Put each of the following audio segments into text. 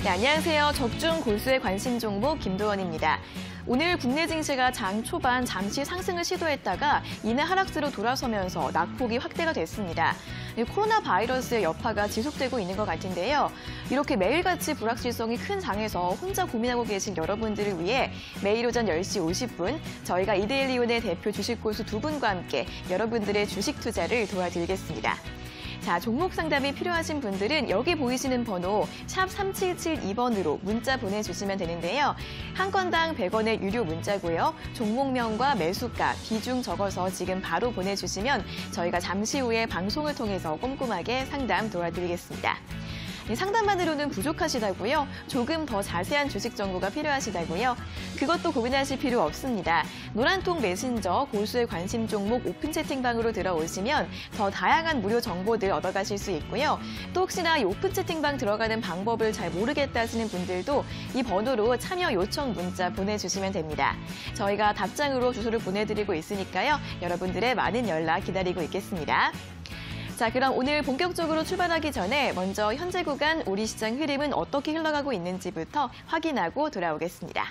네, 안녕하세요. 적중 골수의 관심 종목 김도원입니다. 오늘 국내 증시가 장 초반 잠시 상승을 시도했다가 이내 하락세로 돌아서면서 낙폭이 확대가 됐습니다. 코로나 바이러스의 여파가 지속되고 있는 것 같은데요. 이렇게 매일같이 불확실성이 큰 장에서 혼자 고민하고 계신 여러분들을 위해 매일 오전 10시 50분 저희가 이데일리온의 대표 주식 고수 두 분과 함께 여러분들의 주식 투자를 도와드리겠습니다. 자, 종목 상담이 필요하신 분들은 여기 보이시는 번호 샵 3772번으로 문자 보내주시면 되는데요. 한 건당 100원의 유료 문자고요. 종목명과 매수가, 비중 적어서 지금 바로 보내주시면 저희가 잠시 후에 방송을 통해서 꼼꼼하게 상담 도와드리겠습니다. 상담만으로는 부족하시다고요? 조금 더 자세한 주식 정보가 필요하시다고요? 그것도 고민하실 필요 없습니다. 노란통 메신저 고수의 관심 종목 오픈 채팅방으로 들어오시면 더 다양한 무료 정보들 얻어가실 수 있고요. 또 혹시나 이 오픈 채팅방 들어가는 방법을 잘 모르겠다 하시는 분들도 이 번호로 참여 요청 문자 보내주시면 됩니다. 저희가 답장으로 주소를 보내드리고 있으니까요. 여러분들의 많은 연락 기다리고 있겠습니다. 자, 그럼 오늘 본격적으로 출발하기 전에 먼저 현재 구간 우리 시장 흐름은 어떻게 흘러가고 있는지부터 확인하고 돌아오겠습니다.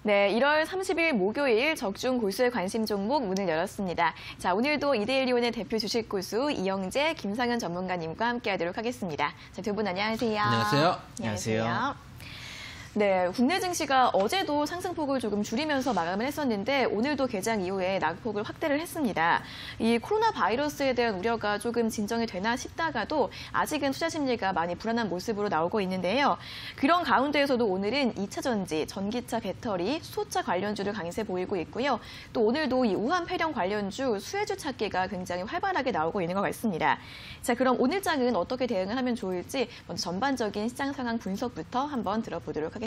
네, 1월 30일 목요일 적중 고수의 관심 종목 문을 열었습니다. 자, 오늘도 이데일리온의 대표 주식 고수 이영재, 김상현 전문가님과 함께하도록 하겠습니다. 자, 두 분 안녕하세요. 안녕하세요. 안녕하세요. 네, 국내 증시가 어제도 상승폭을 조금 줄이면서 마감을 했었는데 오늘도 개장 이후에 낙폭을 확대를 했습니다. 이 코로나 바이러스에 대한 우려가 조금 진정이 되나 싶다가도 아직은 투자 심리가 많이 불안한 모습으로 나오고 있는데요. 그런 가운데에서도 오늘은 2차 전지, 전기차 배터리, 수소차 관련주를 강세 보이고 있고요. 또 오늘도 이 우한 폐렴 관련주, 수혜주 찾기가 굉장히 활발하게 나오고 있는 것 같습니다. 자, 그럼 오늘 장은 어떻게 대응을 하면 좋을지 먼저 전반적인 시장 상황 분석부터 한번 들어보도록 하겠습니다.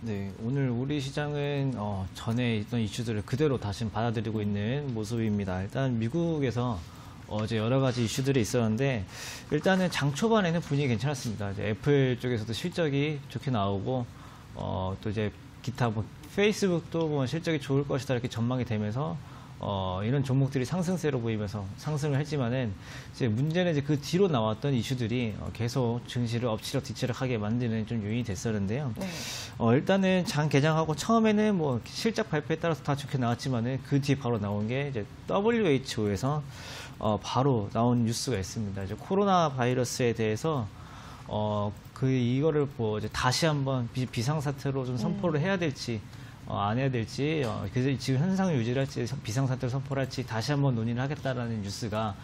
네, 오늘 우리 시장은 전에 있던 이슈들을 그대로 다시 받아들이고 있는 모습입니다. 일단 미국에서 어제 여러 가지 이슈들이 있었는데 일단은 장 초반에는 분위기 괜찮았습니다. 이제 애플 쪽에서도 실적이 좋게 나오고 또 이제 기타 페이스북도 뭐 실적이 좋을 것이다 이렇게 전망이 되면서 이런 종목들이 상승세로 보이면서 상승을 했지만은 이제 문제는 이제 그 뒤로 나왔던 이슈들이 계속 증시를 엎치락 뒤치락하게 만드는 좀 요인이 됐었는데요. 네. 일단은 장 개장하고 처음에는 뭐 실적 발표에 따라서 다 좋게 나왔지만은 그 뒤에 바로 나온 게 이제 WHO에서 바로 나온 뉴스가 있습니다. 이제 코로나 바이러스에 대해서 이거를 뭐 이제 다시 한번 비상사태로 좀 선포를 해야 될지. 안 해야 될지, 그래서 지금 현상을 유지를 할지, 비상사태를 선포를 할지 다시 한번 논의를 하겠다라는 뉴스가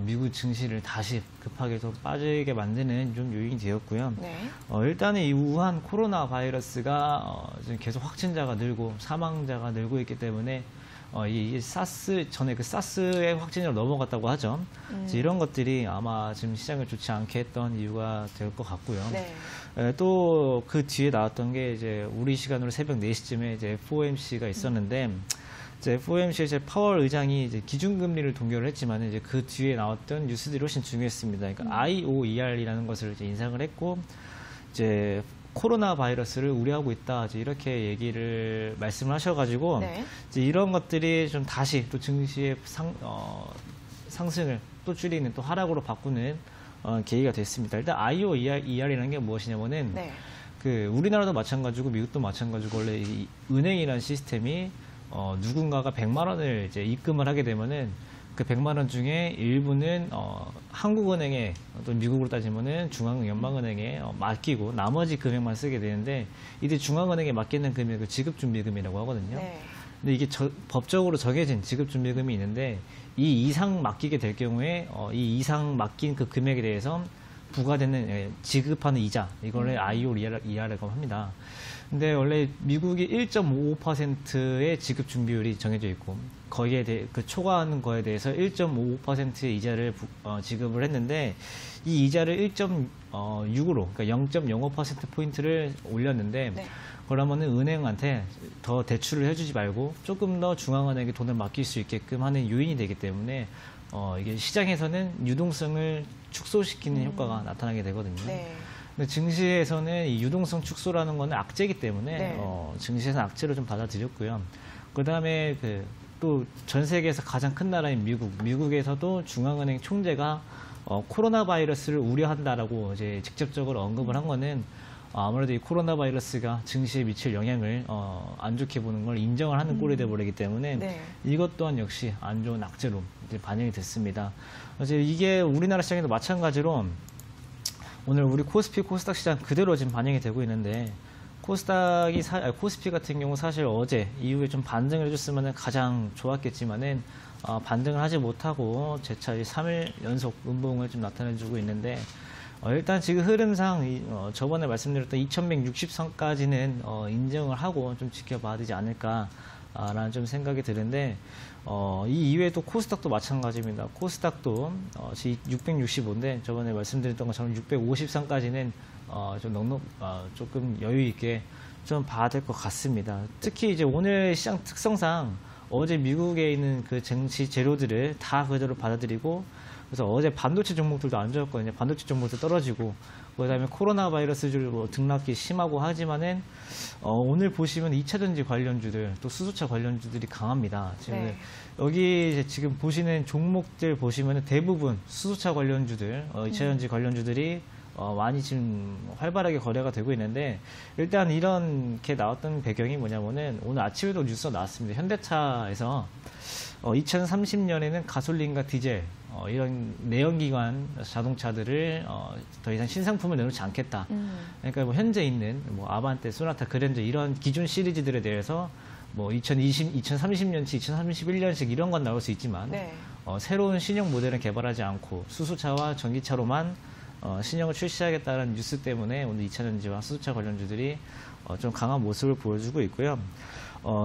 미국 증시를 다시 급하게 더 빠지게 만드는 좀 요인이 되었고요. 네. 일단은 이 우한 코로나 바이러스가 지금 계속 확진자가 늘고 사망자가 늘고 있기 때문에 이 사스 전에 그 사스의 확진으로 넘어갔다고 하죠. 이제 이런 것들이 아마 지금 시장을 좋지 않게 했던 이유가 될 것 같고요. 네. 또 그 뒤에 나왔던 게 이제 우리 시간으로 새벽 4시쯤에 이제 FOMC가 있었는데 이제 FOMC의 이제 파월 의장이 이제 기준금리를 동결을 했지만 이제 그 뒤에 나왔던 뉴스들이 훨씬 중요했습니다. 그러니까 IOER이라는 것을 이제 인상을 했고 이제 코로나 바이러스를 우려하고 있다. 이제 이렇게 얘기를 말씀을 하셔가지고 네. 이제 이런 것들이 좀 다시 또 증시의 상승을 또 줄이는 또 하락으로 바꾸는 계기가 됐습니다. 일단 IOER이라는 게 무엇이냐면은 네. 그 우리나라도 마찬가지고 미국도 마찬가지고 원래 이 은행이라는 시스템이 누군가가 100만 원을 이제 입금을 하게 되면은 그 100만 원 중에 일부는 한국은행에 또 미국으로 따지면은 중앙연방은행에 맡기고 나머지 금액만 쓰게 되는데 이때 중앙은행에 맡기는 금액을 지급준비금이라고 하거든요. 네. 근데 이게 법적으로 정해진 지급준비금이 있는데 이 이상 맡기게 될 경우에 이 이상 맡긴 그 금액에 대해서 부과되는 지급하는 이자 이거를 IOER이라고 합니다. 근데 원래 미국이 1.55%의 지급 준비율이 정해져 있고 거기에 대해 그 초과하는 거에 대해서 1.55%의 이자를 지급을 했는데 이 이자를 1.6으로 그러니까 0.05% 포인트를 올렸는데 네. 그러면은 은행한테 더 대출을 해주지 말고 조금 더 중앙은행에 돈을 맡길 수 있게끔 하는 요인이 되기 때문에 이게 시장에서는 유동성을 축소시키는 효과가 나타나게 되거든요. 네. 근데 증시에서는 이 유동성 축소라는 거는 악재이기 때문에 네. 증시에서는 악재로 좀 받아들였고요. 그다음에 또 전 세계에서 가장 큰 나라인 미국에서도 중앙은행 총재가 코로나 바이러스를 우려한다라고 이제 직접적으로 언급을 한 거는 아무래도 이 코로나 바이러스가 증시에 미칠 영향을 안 좋게 보는 걸 인정을 하는 꼴이 돼버리기 때문에 네. 이것 또한 역시 안 좋은 악재로 이제 반영이 됐습니다. 이제 이게 우리나라 시장에도 마찬가지로 오늘 우리 코스피, 코스닥 시장 그대로 지금 반영이 되고 있는데 코스피 같은 경우 사실 어제 이후에 좀 반등을 해줬으면 가장 좋았겠지만은 반등을 하지 못하고 재차 3일 연속 음봉을 좀 나타내주고 있는데 일단 지금 흐름상 저번에 말씀드렸던 2160선까지는 인정을 하고 좀 지켜봐야 되지 않을까라는 좀 생각이 드는데 이 이외에도 코스닥도 마찬가지입니다. 코스닥도 665인데 저번에 말씀드렸던 것처럼 650선까지는 조금 여유 있게 좀 봐야 될 것 같습니다. 특히 이제 오늘 시장 특성상 어제 미국에 있는 그 증시 재료들을 다 그대로 받아들이고 그래서 어제 반도체 종목들도 안 좋았거든요. 반도체 종목도 떨어지고 그다음에 코로나 바이러스를 등락이 심하고 하지만은 오늘 보시면 2차전지 관련주들 또 수소차 관련주들이 강합니다. 지금 네. 여기 이제 지금 보시는 종목들 보시면 대부분 수소차 관련주들, 2차전지 관련주들이 많이 지금 활발하게 거래가 되고 있는데 일단 이렇게 나왔던 배경이 뭐냐면은 오늘 아침에도 뉴스가 나왔습니다. 현대차에서 2030년에는 가솔린과 디젤 이런 내연기관 자동차들을 더 이상 신상품을 내놓지 않겠다. 그러니까 뭐 현재 있는 뭐 아반떼, 소나타, 그랜저 이런 기존 시리즈들에 대해서 뭐 2030년치, 2031년식 이런 건 나올 수 있지만 네. 새로운 신형 모델은 개발하지 않고 수소차와 전기차로만 신형을 출시하겠다는 뉴스 때문에 오늘 2차전지와 수소차 관련주들이 좀 강한 모습을 보여주고 있고요.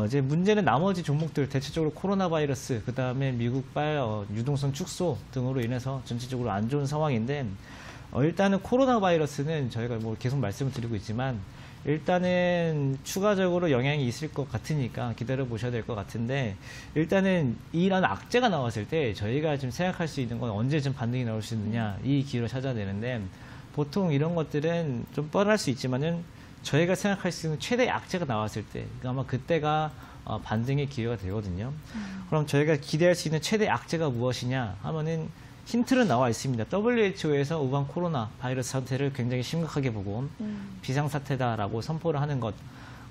이제 문제는 나머지 종목들 대체적으로 코로나 바이러스, 그 다음에 미국발 유동성 축소 등으로 인해서 전체적으로 안 좋은 상황인데 일단은 코로나 바이러스는 저희가 뭐 계속 말씀을 드리고 있지만 일단은 추가적으로 영향이 있을 것 같으니까 기다려 보셔야 될 것 같은데 일단은 이런 악재가 나왔을 때 저희가 지금 생각할 수 있는 건 언제쯤 반등이 나올 수 있느냐 이 기회를 찾아야 되는데 보통 이런 것들은 좀 뻔할 수 있지만은 저희가 생각할 수 있는 최대 악재가 나왔을 때 아마 그때가 반등의 기회가 되거든요. 그럼 저희가 기대할 수 있는 최대 악재가 무엇이냐 하면은 힌트는 나와 있습니다. WHO에서 우한 코로나 바이러스 상태를 굉장히 심각하게 보고 비상사태다라고 선포를 하는 것.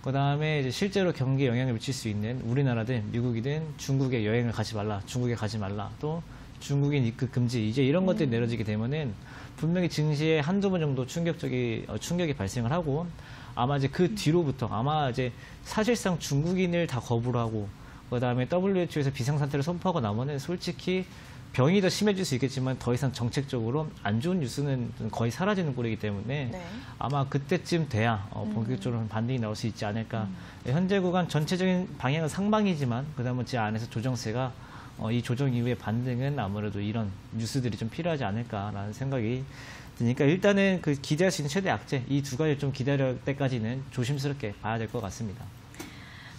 그 다음에 이제 실제로 경기에 영향을 미칠 수 있는 우리나라든 미국이든 중국에 여행을 가지 말라, 중국에 가지 말라, 또 중국인 입국 금지 이제 이런 것들이 내려지게 되면은 분명히 증시에 한두 번 정도 충격이 발생을 하고 아마 이제 그 뒤로부터 아마 이제 사실상 중국인을 다 거부를 하고 그 다음에 WHO에서 비상사태를 선포하고 나면은 솔직히 병이 더 심해질 수 있겠지만 더 이상 정책적으로 안 좋은 뉴스는 거의 사라지는 꼴이기 때문에 네. 아마 그때쯤 돼야 본격적으로 반등이 나올 수 있지 않을까. 현재 구간 전체적인 방향은 상방이지만 그다음에 제 안에서 조정세가 이 조정 이후의 반등은 아무래도 이런 뉴스들이 좀 필요하지 않을까라는 생각이 드니까 일단은 그 기대할 수 있는 최대 약재 이 두 가지 좀 기다릴 때까지는 조심스럽게 봐야 될 것 같습니다.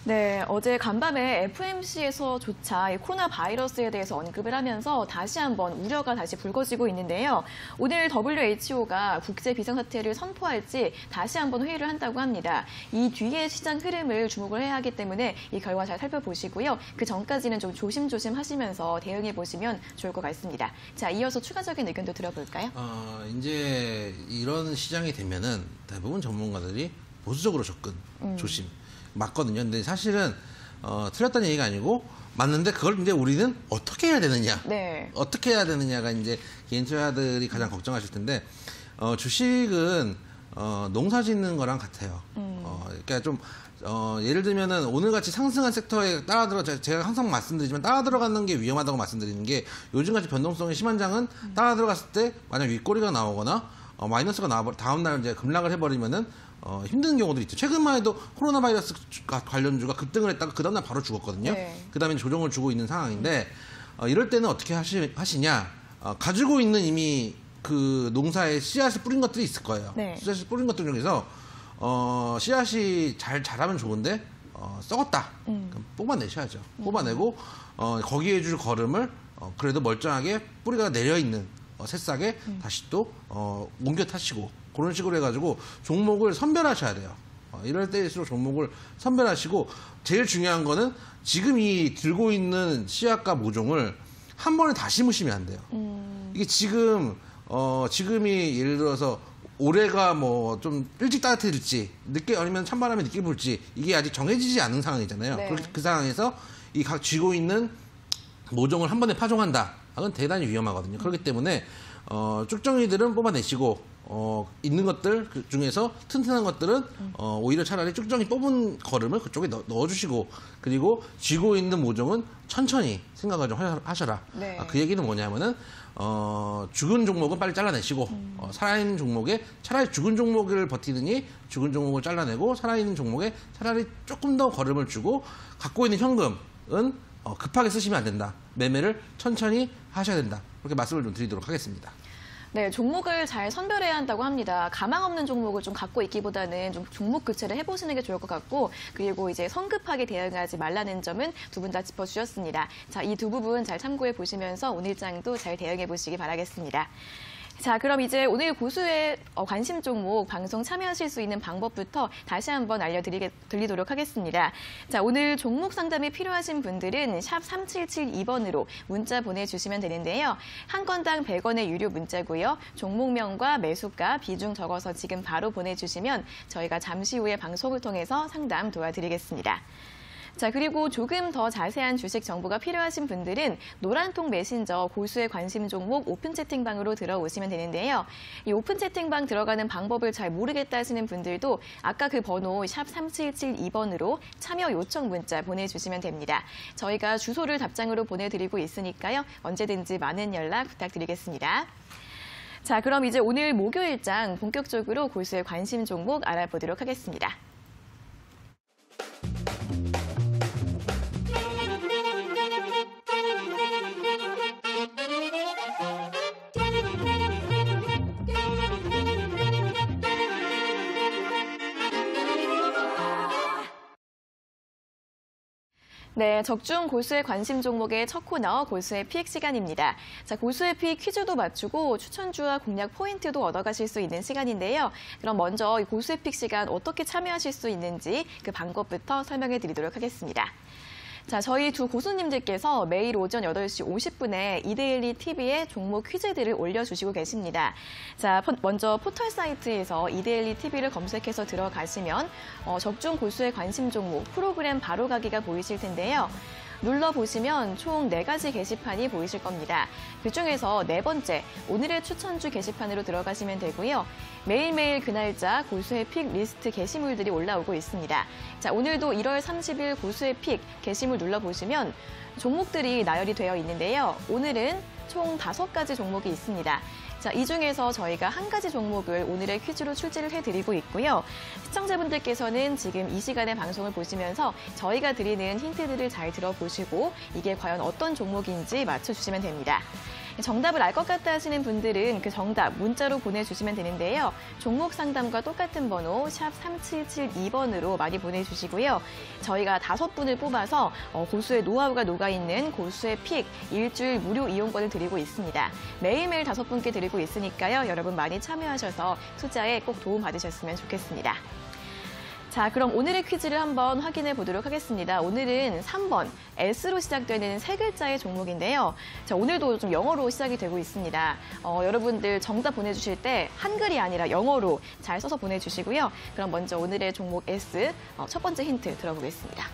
네, 어제 간밤에 FMC에서조차 코로나 바이러스에 대해서 언급을 하면서 다시 한번 우려가 다시 불거지고 있는데요. 오늘 WHO가 국제 비상사태를 선포할지 다시 한번 회의를 한다고 합니다. 이 뒤에 시장 흐름을 주목을 해야 하기 때문에 이 결과 잘 살펴보시고요. 그 전까지는 좀 조심조심 하시면서 대응해 보시면 좋을 것 같습니다. 자, 이어서 추가적인 의견도 들어볼까요? 이제 이런 시장이 되면은 대부분 전문가들이 보수적으로 접근, 조심. 맞거든요. 근데 사실은 틀렸다는 얘기가 아니고 맞는데 그걸 이제 우리는 어떻게 해야 되느냐, 네. 어떻게 해야 되느냐가 이제 개인 투자자들이 가장 걱정하실 텐데 주식은 농사짓는 거랑 같아요. 그러니까 좀 예를 들면은 오늘같이 상승한 섹터에 제가 항상 말씀드리지만 따라 들어가는 게 위험하다고 말씀드리는 게 요즘같이 변동성이 심한 장은 따라 들어갔을 때 만약 윗꼬리가 나오거나 마이너스가 나와 다음날 이제 급락을 해버리면은 힘든 경우들이 있죠. 최근만 해도 코로나 바이러스 관련주가 급등을 했다가 그 다음날 바로 죽었거든요. 네. 그 다음에 조정을 주고 있는 상황인데 이럴 때는 어떻게 하시냐. 가지고 있는 이미 그 농사에 씨앗을 뿌린 것들이 있을 거예요. 네. 씨앗을 뿌린 것들 중에서 씨앗이 잘 자라면 좋은데 썩었다. 그럼 뽑아내셔야죠. 뽑아내고 거기에 줄 거름을 그래도 멀쩡하게 뿌리가 내려있는 새싹에 다시 또 옮겨 타시고 그런 식으로 해가지고 종목을 선별하셔야 돼요. 이럴 때일수록 종목을 선별하시고 제일 중요한 거는 지금 이 들고 있는 씨앗과 모종을 한 번에 다 심으시면 안 돼요. 이게 지금이 예를 들어서 올해가 뭐 좀 일찍 따뜻해질지 늦게 아니면 찬바람이 늦게 불지 이게 아직 정해지지 않은 상황이잖아요. 네. 그 상황에서 이 각 쥐고 있는 모종을 한 번에 파종한다. 그건 대단히 위험하거든요. 그렇기 때문에 쭉정이들은 뽑아내시고 있는 것들 중에서 튼튼한 것들은 오히려 차라리 쭉정이 뽑은 거름을 그쪽에 넣어주시고 그리고 쥐고 있는 모종은 천천히 생각을 좀 하셔라. 네. 그 얘기는 뭐냐면은 죽은 종목은 빨리 잘라내시고 살아있는 종목에 차라리 죽은 종목을 버티느니 죽은 종목을 잘라내고 살아있는 종목에 차라리 조금 더 거름을 주고 갖고 있는 현금은 급하게 쓰시면 안 된다. 매매를 천천히 하셔야 된다. 그렇게 말씀을 좀 드리도록 하겠습니다. 네, 종목을 잘 선별해야 한다고 합니다. 가망 없는 종목을 좀 갖고 있기보다는 좀 종목 교체를 해보시는 게 좋을 것 같고, 그리고 이제 성급하게 대응하지 말라는 점은 두 분 다 짚어주셨습니다. 자, 이 두 부분 잘 참고해 보시면서 오늘장도 잘 대응해 보시기 바라겠습니다. 자, 그럼 이제 오늘 고수의 관심 종목 방송 참여하실 수 있는 방법부터 다시 한번 알려드리도록 하겠습니다. 자, 오늘 종목 상담이 필요하신 분들은 샵 3772번으로 문자 보내주시면 되는데요. 한 건당 100원의 유료 문자고요. 종목명과 매수가, 비중 적어서 지금 바로 보내주시면 저희가 잠시 후에 방송을 통해서 상담 도와드리겠습니다. 자, 그리고 조금 더 자세한 주식 정보가 필요하신 분들은 노란통 메신저 고수의 관심 종목 오픈 채팅방으로 들어오시면 되는데요. 이 오픈 채팅방 들어가는 방법을 잘 모르겠다 하시는 분들도 아까 그 번호 샵 3772번으로 참여 요청 문자 보내주시면 됩니다. 저희가 주소를 답장으로 보내드리고 있으니까요. 언제든지 많은 연락 부탁드리겠습니다. 자, 그럼 이제 오늘 목요일장 본격적으로 고수의 관심 종목 알아보도록 하겠습니다. 네, 적중 고수의 관심 종목의 첫 코너 고수의 픽 시간입니다. 자, 고수의 픽 퀴즈도 맞추고 추천주와 공략 포인트도 얻어가실 수 있는 시간인데요. 그럼 먼저 이 고수의 픽 시간 어떻게 참여하실 수 있는지 그 방법부터 설명해 드리도록 하겠습니다. 자, 저희 두 고수님들께서 매일 오전 8시 50분에 이데일리 TV에 종목 퀴즈들을 올려주시고 계십니다. 자, 먼저 포털 사이트에서 이데일리 TV를 검색해서 들어가시면 적중 고수의 관심 종목 프로그램 바로가기가 보이실 텐데요. 눌러보시면 총 4가지 게시판이 보이실 겁니다. 그중에서 네 번째, 오늘의 추천주 게시판으로 들어가시면 되고요. 매일매일 그날짜 고수의 픽 리스트 게시물들이 올라오고 있습니다. 자, 오늘도 1월 30일 고수의 픽 게시물 눌러보시면 종목들이 나열이 되어 있는데요. 오늘은 총 5가지 종목이 있습니다. 자, 이 중에서 저희가 한 가지 종목을 오늘의 퀴즈로 출제를 해드리고 있고요. 시청자분들께서는 지금 이 시간에 방송을 보시면서 저희가 드리는 힌트들을 잘 들어보시고 이게 과연 어떤 종목인지 맞춰주시면 됩니다. 정답을 알 것 같다 하시는 분들은 그 정답 문자로 보내주시면 되는데요. 종목 상담과 똑같은 번호 샵 3772번으로 많이 보내주시고요. 저희가 5분을 뽑아서 고수의 노하우가 녹아있는 고수의 픽 일주일 무료 이용권을 드리고 있습니다. 매일매일 5분께 드리고 있으니까요. 여러분 많이 참여하셔서 투자에 꼭 도움 받으셨으면 좋겠습니다. 자, 그럼 오늘의 퀴즈를 한번 확인해 보도록 하겠습니다. 오늘은 3번 S로 시작되는 3글자의 종목인데요. 자, 오늘도 좀 영어로 시작이 되고 있습니다. 여러분들 정답 보내주실 때 한글이 아니라 영어로 잘 써서 보내주시고요. 그럼 먼저 오늘의 종목 S 첫 번째 힌트 들어보겠습니다.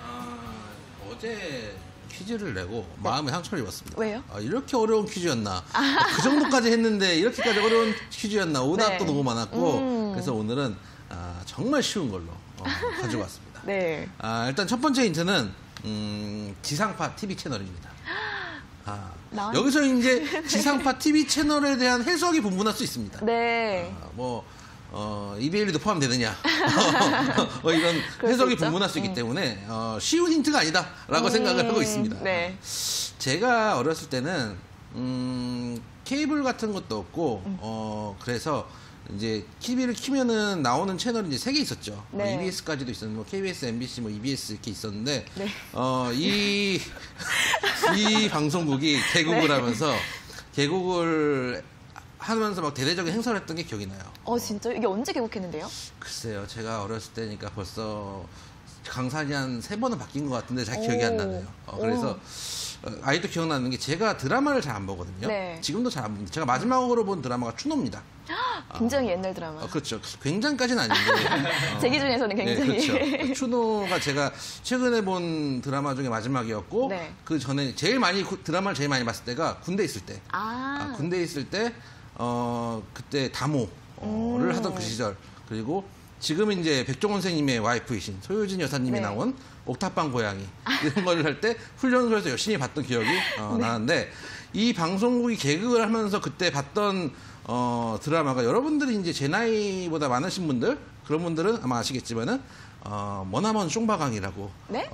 어제 퀴즈를 내고 마음에 상처를 입었습니다. 왜요? 이렇게 어려운 퀴즈였나? 그 정도까지 했는데 이렇게까지 어려운 퀴즈였나? 오답도 네. 너무 많았고 그래서 오늘은 정말 쉬운 걸로 가지고 왔습니다. 네. 일단 첫 번째 힌트는 지상파 TV 채널입니다. 여기서 이제 지상파 TV 채널에 대한 해석이 분분할 수 있습니다. 네. EBL도 포함되느냐 이런 그럴 수 해석이 있죠. 분분할 수 있기 때문에 쉬운 힌트가 아니다라고 생각을 하고 있습니다. 네. 제가 어렸을 때는 케이블 같은 것도 없고 그래서 이제 TV를 키면은 나오는 채널이 이제 3개 있었죠. 네. EBS까지도 있었는데 뭐 KBS, MBC, 뭐 EBS 이렇게 있었는데 네. 이 방송국이 개국을 하면서 개국을 하면서 막 대대적인 행사를 했던 게 기억이 나요. 진짜요? 이게 언제 개국했는데요? 글쎄요, 제가 어렸을 때니까 벌써 강산이 한 3번은 바뀐 것 같은데 잘 기억이 안 나네요. 그래서 아직도 기억나는 게 제가 드라마를 잘 안 보거든요. 네. 지금도 잘 안 봅니다. 제가 마지막으로 본 드라마가 추노입니다. 굉장히 옛날 드라마. 그렇죠. 굉장까지는 아닌데. 제 기준에서는 굉장히. 네, 그렇죠. 추노가 제가 최근에 본 드라마 중에 마지막이었고 네. 그 전에 드라마를 제일 많이 봤을 때가 군대 있을 때. 군대 있을 때 그때 다모를 하던 그 시절. 그리고 지금 이제 백종원 선생님의 와이프이신 소유진 여사님이 네. 나온 옥탑방 고양이 이런 걸 할 때 훈련소에서 열심히 봤던 기억이 나는데 이 방송국이 개국을 하면서 그때 봤던 드라마가 여러분들이 이제 제 나이보다 많으신 분들 그런 분들은 아마 아시겠지만은 머나먼 숑바강이라고 네?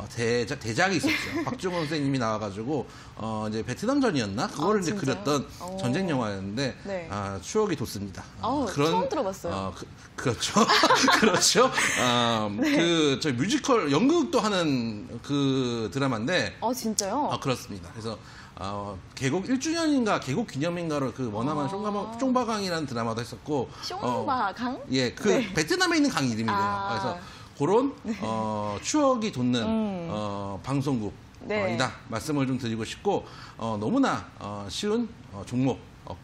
대작이 있었죠. 박중원 선생님이 나와가지고 이제 베트남전이었나 그거를 이제 진짜요? 그렸던 전쟁 영화였는데 네. 추억이 돋습니다. 처음 들어봤어요. 그렇죠. 그렇죠. 저희 뮤지컬 연극도 하는 그 드라마인데. 진짜요? 그렇습니다. 그래서 개국 1주년인가 개국 기념인가로 그 머나먼 숑바강이라는 드라마도 했었고. 숑바강? 예, 네. 베트남에 있는 강 이름이래요. 그래서 그런 추억이 돋는 방송국이다 네. 말씀을 좀 드리고 싶고 너무나 쉬운 종목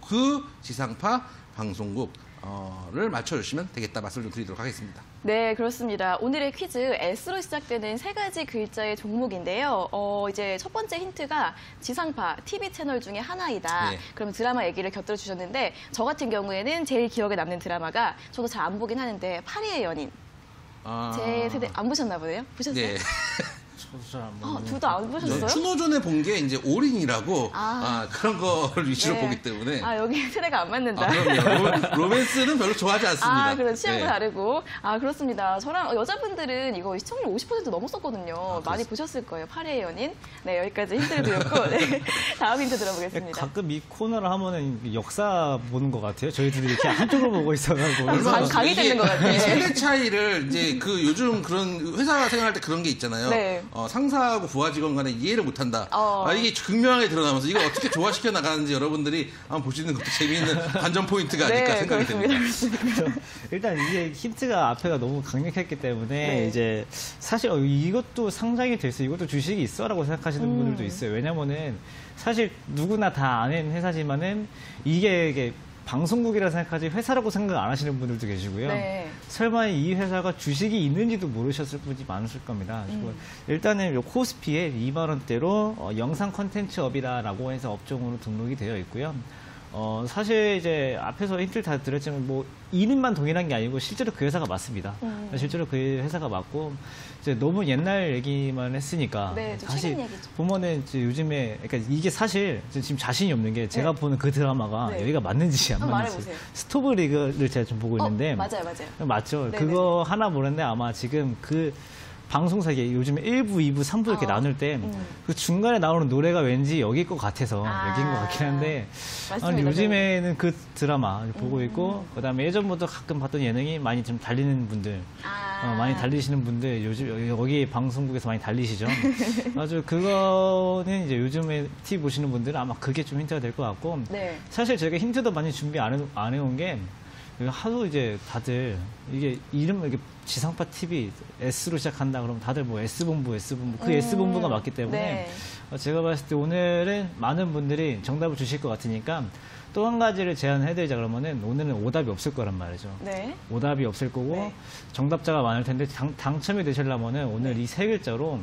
그 지상파 방송국을 맞춰주시면 되겠다 말씀을 좀 드리도록 하겠습니다. 네, 그렇습니다. 오늘의 퀴즈 S로 시작되는 3가지 글자의 종목인데요. 이제 첫 번째 힌트가 지상파 TV 채널 중에 하나이다. 네. 그럼 드라마 얘기를 곁들여 주셨는데 저 같은 경우에는 제일 기억에 남는 드라마가 저도 잘 안 보긴 하는데 파리의 연인. 제 세대 안 보셨나 보네요? 보셨어요? 네. 저도 잘 안 보는데. 둘 다 안 보셨어요? 추노전에 본 게 이제 올인이라고 그런 거를 위주로 네. 보기 때문에. 여기 세대가 안 맞는다. 그럼요. 로맨스는 별로 좋아하지 않습니다. 그런 취향도 네. 다르고. 그렇습니다. 저랑 여자분들은 이거 시청률 50% 넘었었거든요. 많이 보셨을 거예요. 파리의 연인. 네, 여기까지 힌트를 드렸고. 네, 다음 힌트 들어보겠습니다. 가끔 이 코너를 하면은 역사 보는 것 같아요. 저희 둘이 이렇게 한쪽으로 보고 있어가지고. 강의 이게 듣는 것 같아요. 세대 차이를 이제 요즘 그런 회사 생활할 때 그런 게 있잖아요. 네. 상사하고 부하 직원 간에 이해를 못한다. 이게 극명하게 드러나면서 이거 어떻게 조화시켜 나가는지 여러분들이 한번 보시는 것도 재미있는 관전 포인트가 아닐까 생각이 듭니다. 일단 이게 힌트가 앞에가 너무 강력했기 때문에 네. 이제 사실 이것도 상장이 될 수 이것도 주식이 있어라고 생각하시는 분들도 있어요. 왜냐면은 사실 누구나 다 아는 회사지만은 이게 방송국이라 생각하지 회사라고 생각 안 하시는 분들도 계시고요. 네. 설마 이 회사가 주식이 있는지도 모르셨을 분이 많으실 겁니다. 그리고 일단은 요 코스피에 2만 원대로 영상 콘텐츠 업이라고 해서 업종으로 등록이 되어 있고요. 사실 이제 앞에서 힌트를 다 드렸지만 뭐 이름만 동일한 게 아니고 실제로 그 회사가 맞습니다. 실제로 그 회사가 맞고 이제 너무 옛날 얘기만 했으니까 네, 좀 사실 최근 얘기죠. 보면은 이제 요즘에 그러니까 이게 사실 지금 자신이 없는 게 제가 네. 보는 그 드라마가 네. 여기가 맞는지 안 한번 맞는지 말해보세요. 스토브 리그를 제가 좀 보고 있는데 맞아요. 맞죠. 네네네. 그거 하나 모르는데 아마 지금 그 방송사에 요즘에 1부, 2부, 3부 이렇게 나눌 때 그 중간에 나오는 노래가 왠지 여기일 것 같아서 여기인 것 같긴 한데 맞습니다. 요즘에는 그 드라마 보고 있고 그다음에 예전부터 가끔 봤던 예능이 많이 좀 달리는 분들 많이 달리시는 분들 요즘 여기 방송국에서 많이 달리시죠. 아주 그거는 이제 요즘에 TV 보시는 분들은 아마 그게 좀 힌트가 될 것 같고 네. 사실 저희가 힌트도 많이 준비 안 해온 게 하도 이제 다들 이게 이름 이렇게 지상파 TV S로 시작한다 그러면 다들 뭐 S본부 그 S본부가 맞기 때문에 네. 제가 봤을 때 오늘은 많은 분들이 정답을 주실 것 같으니까 또 한 가지를 제안해드리자 그러면은 오늘은 오답이 없을 거란 말이죠. 네. 오답이 없을 거고 네. 정답자가 많을 텐데 당첨이 되시려면은 오늘 이 세 글자로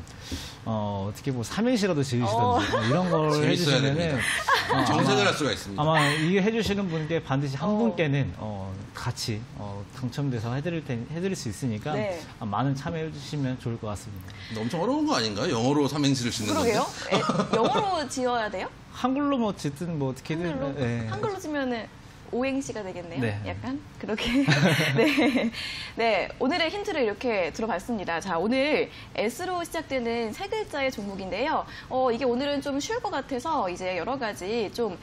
어떻게 뭐 삼행시라도 지으시던지 뭐 이런 걸 재밌어야 해주시면은 됩니다. 정색을 할 수가 있습니다. 아마 이게 해주시는 분께 반드시 한 분께는 같이 당첨돼서 해드릴 수 있으니까 네. 많은 참여해 주시면 좋을 것 같습니다. 근데 엄청 어려운 거 아닌가요? 영어로 삼행시를 짓는 건데. 그러게요. 영어로 지어야 돼요? 한글로 뭐 짓든 뭐 어떻게든 한글로? 네. 한글로 지면은 오행시가 되겠네요. 네. 약간 그렇게. 네. 네. 오늘의 힌트를 이렇게 들어봤습니다. 자, 오늘 S로 시작되는 세 글자의 종목인데요. 이게 오늘은 좀 쉬울 것 같아서 이제 여러 가지 좀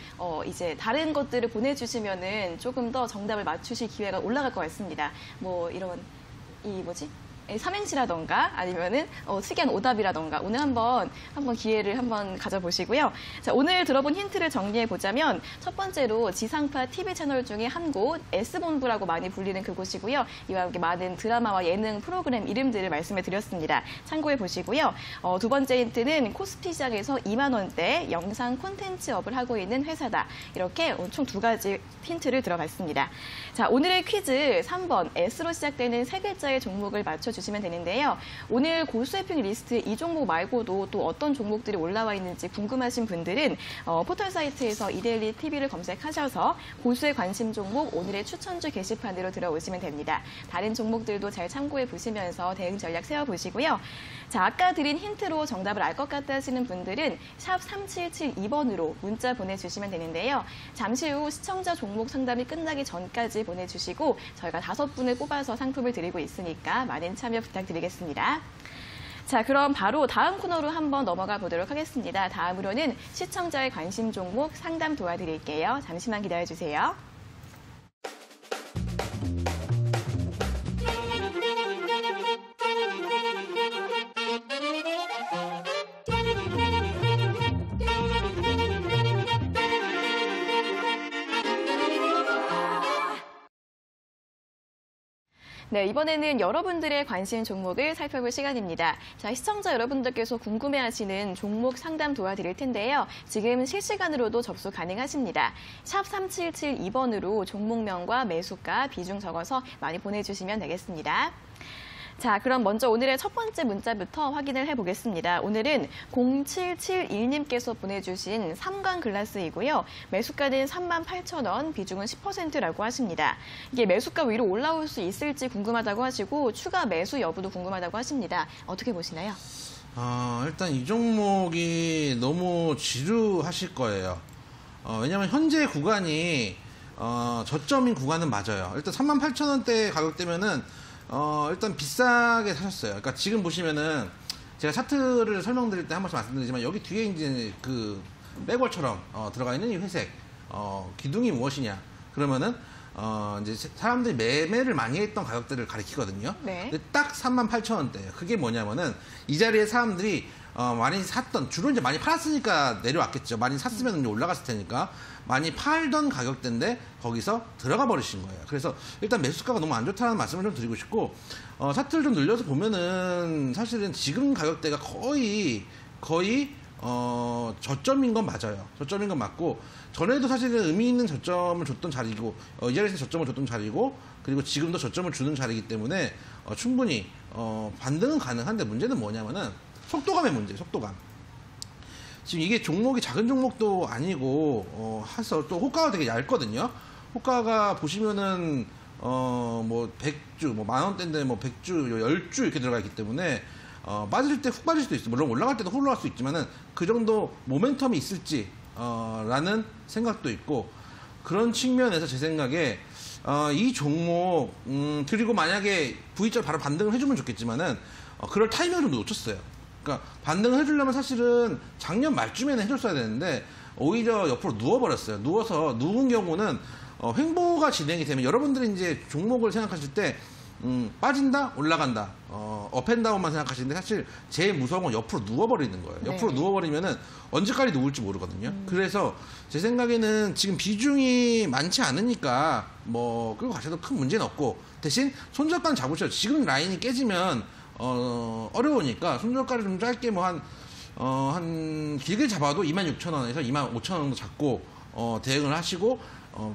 이제 다른 것들을 보내주시면은 조금 더 정답을 맞추실 기회가 올라갈 것 같습니다. 뭐 이런 삼행시라던가 아니면은 특이한 오답이라던가 오늘 한번 기회를 한번 가져보시고요. 자, 오늘 들어본 힌트를 정리해 보자면 첫 번째로 지상파 TV 채널 중에 한 곳 S본부라고 많이 불리는 그곳이고요. 이와 함께 많은 드라마와 예능 프로그램 이름들을 말씀해 드렸습니다. 참고해 보시고요. 두 번째 힌트는 코스피 시장에서 2만 원대 영상 콘텐츠업을 하고 있는 회사다. 이렇게 총 두 가지 힌트를 들어봤습니다. 자, 오늘의 퀴즈 3번 S로 시작되는 세 글자의 종목을 맞춰주시면 되는데요. 오늘 고수해핑 리스트에 이 종목 말고도 또 어떤 종목들이 올라와 있는지 궁금하신 분들은 포털 사이트에서 이데일리 TV를 검색하셔서 고수의 관심 종목 오늘의 추천주 게시판으로 들어오시면 됩니다. 다른 종목들도 잘 참고해 보시면서 대응 전략 세워보시고요. 자, 아까 드린 힌트로 정답을 알 것 같다 하시는 분들은 샵 3772번으로 문자 보내주시면 되는데요. 잠시 후 시청자 종목 상담이 끝나기 전까지 보내주시고 저희가 5분을 뽑아서 상품을 드리고 있으니까 많은 참여 부탁드리겠습니다. 자, 그럼 바로 다음 코너로 한번 넘어가 보도록 하겠습니다. 다음으로는 시청자의 관심 종목 상담 도와드릴게요. 잠시만 기다려주세요. 네, 이번에는 여러분들의 관심 종목을 살펴볼 시간입니다. 자, 시청자 여러분들께서 궁금해하시는 종목 상담 도와드릴 텐데요. 지금 실시간으로도 접수 가능하십니다. 샵 3772번으로 종목명과 매수가, 비중 적어서 많이 보내주시면 되겠습니다. 자, 그럼 먼저 오늘의 첫 번째 문자부터 확인을 해보겠습니다. 오늘은 0771님께서 보내주신 삼광 글라스이고요. 매수가는 38,000원, 비중은 10%라고 하십니다. 이게 매수가 위로 올라올 수 있을지 궁금하다고 하시고 추가 매수 여부도 궁금하다고 하십니다. 어떻게 보시나요? 일단 이 종목이 너무 지루하실 거예요. 왜냐하면 현재 구간이 저점인 구간은 맞아요. 일단 38,000원대 가격대면은 일단 비싸게 사셨어요. 그러니까 지금 보시면은 제가 차트를 설명드릴 때 한 번씩 말씀드리지만 여기 뒤에 이제 그 백월처럼 들어가 있는 이 회색 기둥이 무엇이냐 그러면은 이제 사람들이 매매를 많이 했던 가격대를 가리키거든요. 네. 근데 딱 38,000원대예요. 그게 뭐냐면은 이 자리에 사람들이 많이 샀던 주로 이제 많이 팔았으니까 내려왔겠죠. 많이 샀으면 이제 올라갔을 테니까 많이 팔던 가격대인데 거기서 들어가 버리신 거예요. 그래서 일단 매수가가 너무 안 좋다는 말씀을 좀 드리고 싶고 차트를 좀 늘려서 보면은 사실은 지금 가격대가 거의 저점인 건 맞아요. 저점인 건 맞고 전에도 사실은 의미 있는 저점을 줬던 자리고 이 자리에서 저점을 줬던 자리고 그리고 지금도 저점을 주는 자리이기 때문에 충분히 반등은 가능한데 문제는 뭐냐면은 속도감의 문제예요. 속도감. 지금 이게 종목이 작은 종목도 아니고 해서 또 호가가 되게 얇거든요. 호가가 보시면은 뭐 100주, 뭐 10,000원대인데 뭐 100주, 10주 이렇게 들어가 있기 때문에 빠질 때 훅 빠질 수도 있어요. 물론 올라갈 때도 훅 올라갈 수 있지만은 그 정도 모멘텀이 있을지 라는 생각도 있고, 그런 측면에서 제 생각에 이 종목 그리고 만약에 V자 바로 반등을 해주면 좋겠지만은 그럴 타이밍을 좀 놓쳤어요. 그러니까 반등을 해주려면 사실은 작년 말쯤에는 해줬어야 되는데 오히려 옆으로 누워버렸어요. 누운 경우는 횡보가 진행이 되면 여러분들이 이제 종목을 생각하실 때 빠진다, 올라간다, 업앤다운만 생각하시는데 사실 제일 무서운 건 옆으로 누워버리는 거예요. 옆으로 네. 누워버리면은 언제까지 누울지 모르거든요. 그래서 제 생각에는 지금 비중이 많지 않으니까 뭐 끌고 가셔도 큰 문제는 없고, 대신 손절가는 잡으셔도 지금 라인이 깨지면 어려우니까 손절가를 좀 짧게 뭐 한 길게 잡아도 26,000원에서 25,000원 정도 잡고 대응을 하시고,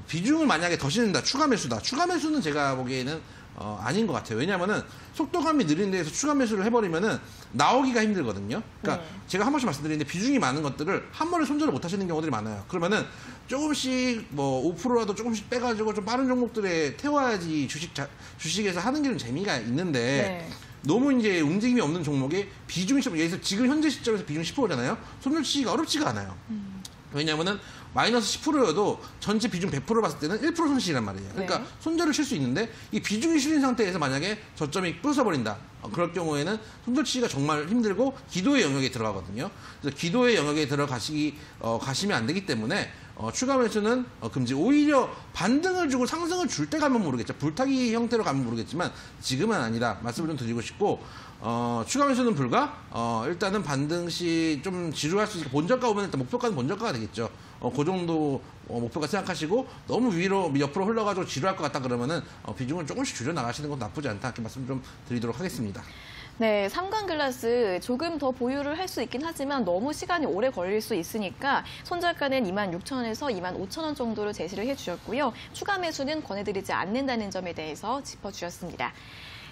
비중을 만약에 더 실는다, 추가 매수는 제가 보기에는 아닌 것 같아요. 왜냐하면은 속도감이 느린 데에서 추가 매수를 해버리면은 나오기가 힘들거든요. 그러니까 제가 한 번씩 말씀드리는데 비중이 많은 것들을 한 번에 손절을 못 하시는 경우들이 많아요. 그러면은 조금씩 뭐 5%라도 조금씩 빼가지고 좀 빠른 종목들에 태워야지 주식에서 하는 게 좀 재미가 있는데, 너무 이제 움직임이 없는 종목에 비중이 예를 들어서 지금 현재 시점에서 비중 10%잖아요. 손절 치기가 어렵지가 않아요. 왜냐하면은 마이너스 10%여도 전체 비중 100% 봤을 때는 1% 손실이란 말이에요. 그러니까 손절을 칠 수 있는데 이 비중이 실린 상태에서 만약에 저점이 부서버린다. 그럴 경우에는 손절 치기가 정말 힘들고 기도의 영역에 들어가거든요. 그래서 기도의 영역에 가시면 안 되기 때문에 추가 매수는 금지. 오히려 반등을 주고 상승을 줄 때 가면 모르겠죠. 불타기 형태로 가면 모르겠지만 지금은 아니다. 말씀을 좀 드리고 싶고, 추가 매수는 불가. 일단은 반등 시 좀 지루할 수 있으니까 본저가 오면 일단 목표가는 본저가가 되겠죠. 그 정도 목표가 생각하시고, 너무 위로 옆으로 흘러가지고 지루할 것 같다 그러면은 비중을 조금씩 줄여 나가시는 건 나쁘지 않다. 이렇게 말씀 좀 드리도록 하겠습니다. 네, 삼광글라스 조금 더 보유를 할 수 있긴 하지만 너무 시간이 오래 걸릴 수 있으니까 손절가는 26,000원에서 25,000원 정도로 제시를 해주셨고요. 추가 매수는 권해드리지 않는다는 점에 대해서 짚어주셨습니다.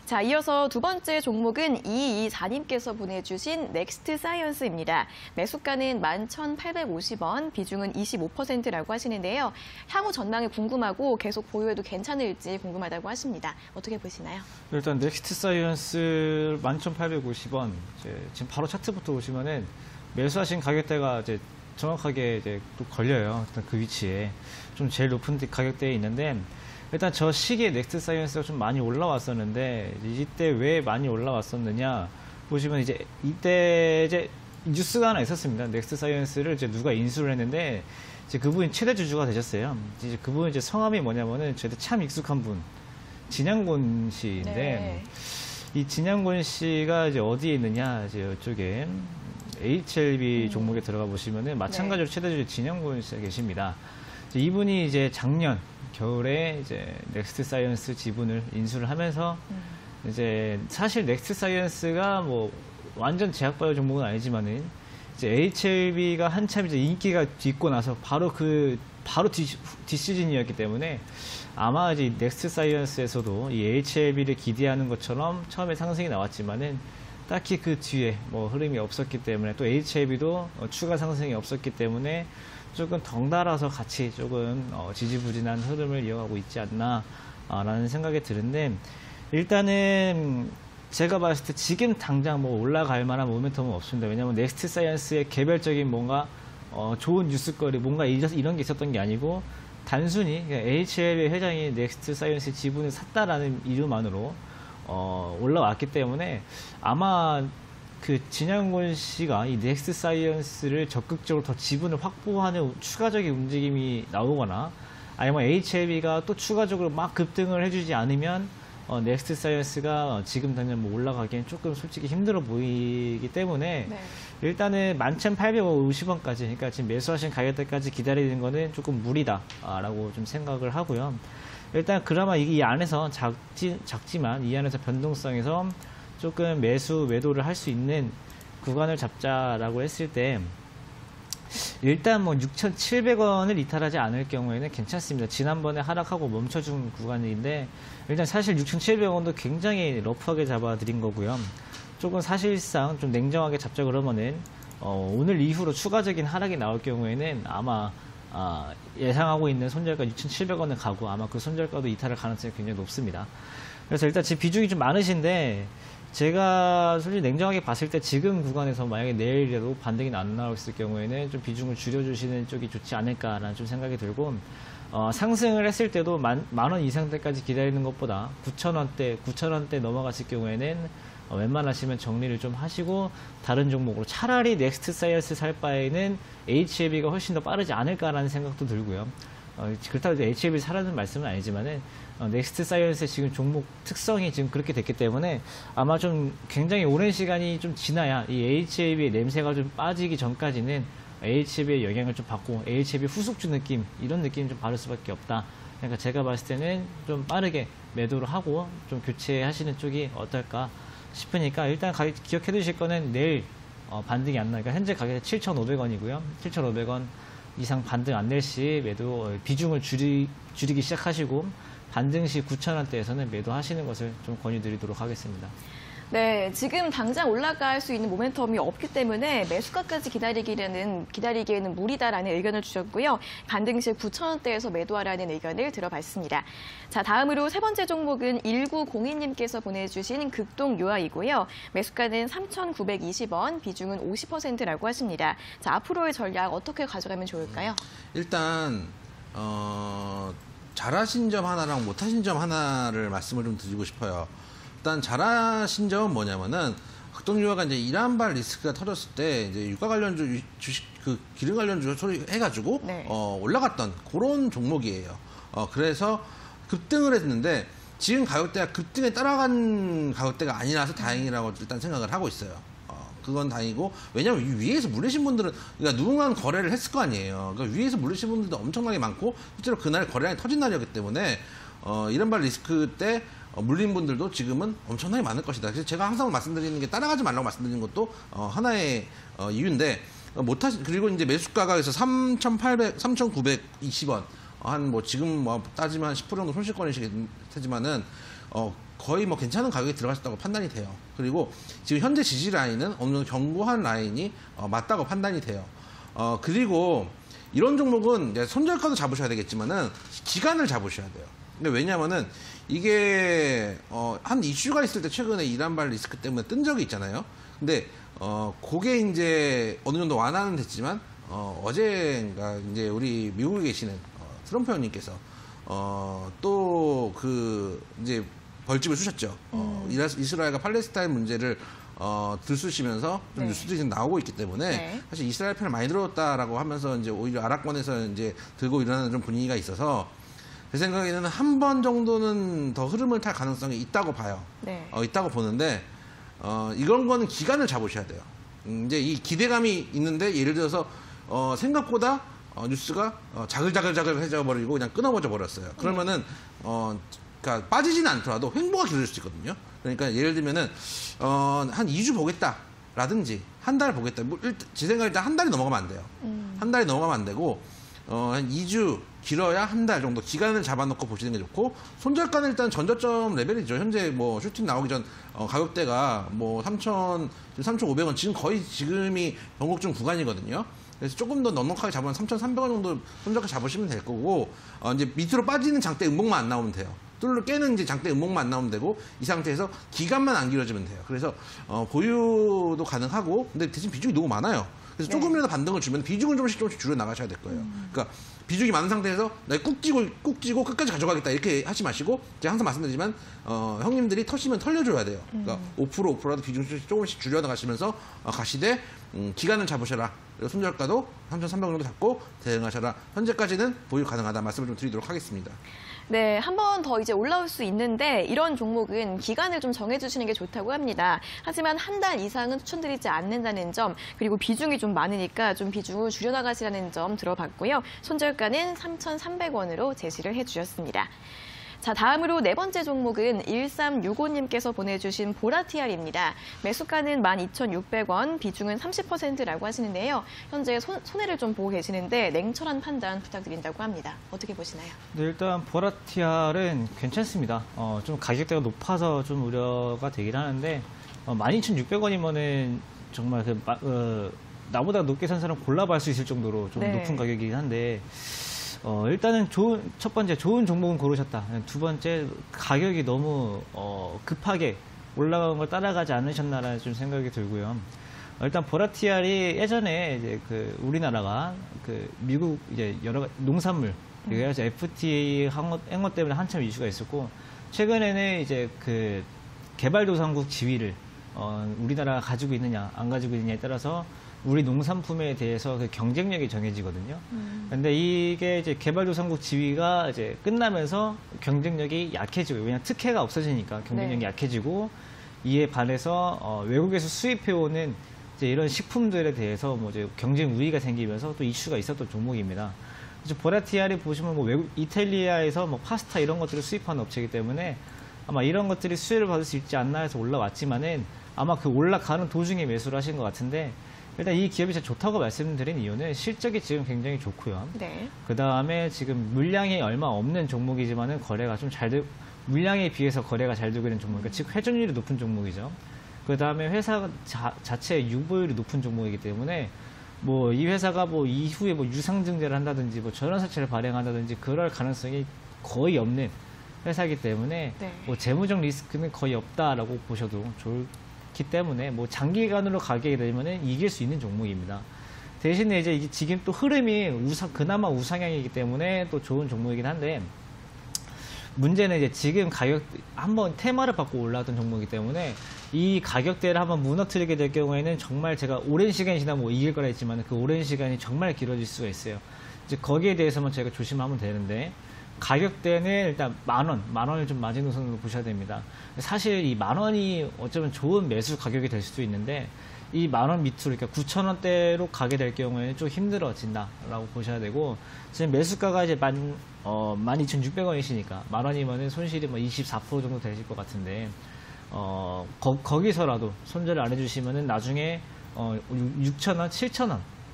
자, 이어서 두 번째 종목은 224님께서 보내주신 넥스트 사이언스입니다. 매수가는 11,850원, 비중은 25%라고 하시는데요. 향후 전망이 궁금하고 계속 보유해도 괜찮을지 궁금하다고 하십니다. 어떻게 보시나요? 일단 넥스트 사이언스 11,850원. 지금 바로 차트부터 보시면은 매수하신 가격대가 이제 정확하게 이제 또 걸려요. 일단 그 위치에 좀 제일 높은 가격대에 있는데, 일단 저 시기에 넥스트 사이언스가 좀 많이 올라왔었는데, 이때 왜 많이 올라왔었느냐 보시면 이때 이제 뉴스가 하나 있었습니다. 넥스트 사이언스를 이제 누가 인수를 했는데 이제 그분이 최대 주주가 되셨어요. 이제 그분이 이제 성함이 뭐냐면은 저한테 참 익숙한 분, 진양곤 씨인데, 네. 이 진양곤 씨가 이제 어디에 있느냐, 이제 이쪽에 HLB 종목에 들어가 보시면은 마찬가지로 최대 주주 진양곤 씨가 계십니다. 이분이 이제 작년 겨울에 이제 넥스트 사이언스 지분을 인수를 하면서 이제 사실 넥스트 사이언스가 뭐 완전 제약바이오 종목은 아니지만은 이제 HLB가 한참 이제 인기가 있고 나서 바로 뒷시즌이었기 때문에 아마 이제 넥스트 사이언스에서도 이 HLB를 기대하는 것처럼 처음에 상승이 나왔지만은 딱히 그 뒤에 뭐 흐름이 없었기 때문에, 또 HLB도 추가 상승이 없었기 때문에 조금 덩달아서 같이 조금 지지부진한 흐름을 이어가고 있지 않나 라는 생각이 드는데, 일단은 제가 봤을 때 지금 당장 뭐 올라갈 만한 모멘텀은 없습니다. 왜냐하면 넥스트 사이언스의 개별적인 뭔가 좋은 뉴스거리 뭔가 이런 게 있었던 게 아니고, 단순히 HLB 회장이 넥스트 사이언스 지분을 샀다라는 이유만으로 올라왔기 때문에 아마 그 진양곤 씨가 이 넥스트 사이언스를 적극적으로 더 지분을 확보하는 추가적인 움직임이 나오거나, 아니면 HLB가 또 추가적으로 막 급등을 해주지 않으면 넥스트 사이언스가 지금 당장 뭐 올라가기엔 조금 솔직히 힘들어 보이기 때문에 일단은 11,850원까지, 그러니까 지금 매수하신 가격대까지 기다리는 거는 조금 무리다라고 좀 생각을 하고요. 일단 그나마 이 안에서 작지만 이 안에서 변동성에서 조금 매도를 할 수 있는 구간을 잡자라고 했을 때, 일단 뭐 6,700원을 이탈하지 않을 경우에는 괜찮습니다. 지난번에 하락하고 멈춰준 구간인데, 일단 사실 6,700원도 굉장히 러프하게 잡아드린 거고요. 조금 사실상 좀 냉정하게 잡자 그러면은 오늘 이후로 추가적인 하락이 나올 경우에는 아마 예상하고 있는 손절가 6,700원을 가고 아마 그 손절가도 이탈할 가능성이 굉장히 높습니다. 그래서 일단 지금 비중이 좀 많으신데 제가 솔직히 냉정하게 봤을 때 지금 구간에서 만약에 내일이라도 반등이 안 나왔을 경우에는 좀 비중을 줄여주시는 쪽이 좋지 않을까라는 좀 생각이 들고 상승을 했을 때도 만 원 이상 때까지 기다리는 것보다 9,000원대 넘어갔을 경우에는 웬만하시면 정리를 좀 하시고 다른 종목으로 차라리 넥스트 사이언스 살 바에는 HLB가 훨씬 더 빠르지 않을까라는 생각도 들고요. 그렇다고 해서 HLB 사라는 말씀은 아니지만은 넥스트 사이언스의 지금 종목 특성이 지금 그렇게 됐기 때문에 아마 좀 굉장히 오랜 시간이 좀 지나야 이 HLB의 냄새가 좀 빠지기 전까지는 HLB의 영향을 좀 받고 HLB 후속주 느낌 이런 느낌 좀 받을 수밖에 없다. 그러니까 제가 봤을 때는 좀 빠르게 매도를 하고 좀 교체하시는 쪽이 어떨까 싶으니까 일단 기억해 두실 거는 내일 반등이 안 나니까 현재 가격이 7,500원이고요. 7,500원 이상 반등 안 낼 시 매도 비중을 줄이기 시작하시고 반등 시 9,000원대에서는 매도하시는 것을 좀 권유드리도록 하겠습니다. 네, 지금 당장 올라갈 수 있는 모멘텀이 없기 때문에 매수가까지 기다리기에는 무리다라는 의견을 주셨고요. 반등 시 9,000원대에서 매도하라는 의견을 들어봤습니다. 자, 다음으로 세 번째 종목은 1902님께서 보내주신 극동요아이고요. 매수가는 3,920원, 비중은 50%라고 하십니다. 자, 앞으로의 전략 어떻게 가져가면 좋을까요? 일단 잘하신 점 하나랑 못하신 점 하나를 말씀을 좀 드리고 싶어요. 일단 잘하신 점은 뭐냐면은 극동유아가 이제 이란발 리스크가 터졌을 때 이제 유가 관련주 주식 그 기름 관련주 소리 해가지고 네. 올라갔던 그런 종목이에요. 그래서 급등을 했는데 지금 가격대가 급등에 따라간 가격대가 아니라서 다행이라고 일단 생각을 하고 있어요. 그건 다행이고 왜냐면 위에서 물리신 분들은 그러니까 누군가는 거래를 했을 거 아니에요. 그러니까 위에서 물리신 분들도 엄청나게 많고 실제로 그날 거래량이 터진 날이었기 때문에 이란발 리스크 때 물린 분들도 지금은 엄청나게 많을 것이다. 그래서 제가 항상 말씀드리는 게 따라가지 말라고 말씀드리는 것도 하나의 이유인데 그리고 이제 매수가가 그래서 3,920원 한 뭐 지금 뭐 따지면 한 10% 정도 손실권이시겠지만은 거의 뭐 괜찮은 가격에 들어가셨다고 판단이 돼요. 그리고 지금 현재 지지 라인은 어느 정도 견고한 라인이 맞다고 판단이 돼요. 그리고 이런 종목은 이제 손절가도 잡으셔야 되겠지만은 기간을 잡으셔야 돼요. 근데 왜냐면은 이게 한 이슈가 있을 때 최근에 이란발 리스크 때문에 뜬 적이 있잖아요. 근데 그게 이제 어느 정도 완화는 됐지만 어제인가 이제 우리 미국에 계시는 트럼프 형님께서 또 그 이제 벌집을 쑤셨죠. 이스라엘과 팔레스타인 문제를 들쑤시면서 좀 네. 뉴스들이 지금 나오고 있기 때문에 네. 사실 이스라엘 편을 많이 들었다라고 하면서 이제 오히려 아랍권에서 이제 들고 일어나는 좀 분위기가 있어서 제 생각에는 한 번 정도는 더 흐름을 탈 가능성이 있다고 봐요. 네. 있다고 보는데 이런 거는 기간을 잡으셔야 돼요. 이제 이 기대감이 있는데 예를 들어서 생각보다 뉴스가 자글자글해져 버리고 그냥 끊어버려 버렸어요. 그러면은 그러니까 빠지지는 않더라도 횡보가 길어질 수 있거든요. 그러니까 예를 들면은 한 2주 보겠다라든지 한 달 보겠다. 제 생각에 일단 한 달이 넘어가면 안 돼요. 한 달이 넘어가면 안 되고 한 2주 길어야 한 달 정도 기간을 잡아놓고 보시는 게 좋고 손절가는 일단 전저점 레벨이죠. 현재 뭐 슈팅 나오기 전 가격대가 뭐 3,500원 지금이 변곡중 구간이거든요. 그래서 조금 더 넉넉하게 잡으면 3,300원 정도 손절가 잡으시면 될 거고 이제 밑으로 빠지는 장대 음봉만 안 나오면 돼요. 뚫을 깨는 이제 장대 음봉만 안 나오면 되고 이 상태에서 기간만 안 길어지면 돼요. 그래서 보유도 가능하고 근데 대신 비중이 너무 많아요. 그래서 네. 조금이라도 반등을 주면 비중을 조금씩 줄여 나가셔야 될 거예요. 그러니까 비중이 많은 상태에서 꾹 찌고 끝까지 가져가겠다 이렇게 하지 마시고 제가 항상 말씀드리지만 형님들이 터시면 털려줘야 돼요. 그러니까 5%라도 비중 조금씩 줄여 나가시면서 가시되 기간을 잡으셔라. 그리고 손절가도 3,300원 정도 잡고 대응하셔라. 현재까지는 보유 가능하다 말씀을 좀 드리도록 하겠습니다. 네, 한 번 더 이제 올라올 수 있는데 이런 종목은 기간을 좀 정해주시는 게 좋다고 합니다. 하지만 한 달 이상은 추천드리지 않는다는 점 그리고 비중이 좀 많으니까 좀 비중을 줄여나가시라는 점 들어봤고요. 손절가는 3,300원으로 제시를 해주셨습니다. 자, 다음으로 네 번째 종목은 1365님께서 보내주신 보라티알입니다. 매수가는 12,600원, 비중은 30%라고 하시는데요. 현재 손해를 좀 보고 계시는데 냉철한 판단 부탁드린다고 합니다. 어떻게 보시나요? 네, 일단 보라티알은 괜찮습니다. 좀 가격대가 높아서 좀 우려가 되긴 하는데 12,600원이면은 정말 나보다 높게 산 사람 골라볼 수 있을 정도로 좀 네. 높은 가격이긴 한데 일단은 첫 번째 좋은 종목은 고르셨다. 두 번째 가격이 너무 급하게 올라간 걸 따라가지 않으셨나라는 좀 생각이 들고요. 일단 보라티알이 예전에 이제 그 우리나라가 그 미국 이제 여러 농산물 그래서 FTA 행어 때문에 한참 이슈가 있었고 최근에는 이제 그 개발도상국 지위를 우리나라가 가지고 있느냐 안 가지고 있느냐에 따라서 우리 농산품에 대해서 그 경쟁력이 정해지거든요. 근데 이게 이제 개발도상국 지위가 이제 끝나면서 경쟁력이 약해지고 왜냐하면 특혜가 없어지니까 경쟁력이 네. 약해지고 이에 반해서 외국에서 수입해오는 이제 이런 식품들에 대해서 뭐 이제 경쟁 우위가 생기면서 또 이슈가 있었던 종목입니다. 그래서 보라티알이 보시면 뭐 외국 이탈리아에서 뭐 파스타 이런 것들을 수입하는 업체이기 때문에 아마 이런 것들이 수혜를 받을 수 있지 않나 해서 올라왔지만은 아마 그 올라가는 도중에 매수를 하신 것 같은데 일단 이 기업이 진짜 좋다고 말씀드린 이유는 실적이 지금 굉장히 좋고요. 네. 그 다음에 지금 물량이 얼마 없는 종목이지만은 거래가 좀 잘 되고 물량에 비해서 거래가 잘 되고 있는 종목이니까 즉 회전율이 높은 종목이죠. 그 다음에 회사 자체의 유보율이 높은 종목이기 때문에 뭐 이 회사가 뭐 이후에 뭐 유상증자를 한다든지 뭐 전환사채를 발행한다든지 그럴 가능성이 거의 없는 회사이기 때문에 네. 뭐 재무적 리스크는 거의 없다라고 보셔도 좋기 때문에 뭐 장기간으로 가게 되면은 이길 수 있는 종목입니다. 대신에 이제 이게 지금 또 흐름이 그나마 우상향이기 때문에 또 좋은 종목이긴 한데 문제는 이제 지금 가격 한번 테마를 받고 올라왔던 종목이기 때문에 이 가격대를 한번 무너뜨리게 될 경우에는 정말 제가 오랜 시간이 지나면 뭐 이길 거라 했지만 그 오랜 시간이 정말 길어질 수가 있어요. 이제 거기에 대해서만 저희가 조심하면 되는데 가격대는 일단 만 원을 좀 마지노선으로 보셔야 됩니다. 사실 이 만 원이 어쩌면 좋은 매수 가격이 될 수도 있는데 이 만 원 밑으로 그러니까 9,000원대로 가게 될 경우에는 좀 힘들어진다라고 보셔야 되고 지금 매수가가 이제 12,600원이시니까 만 원이면은 손실이 뭐 24% 정도 되실 것 같은데 거기서라도 손절을 안 해주시면은 나중에 6,000원,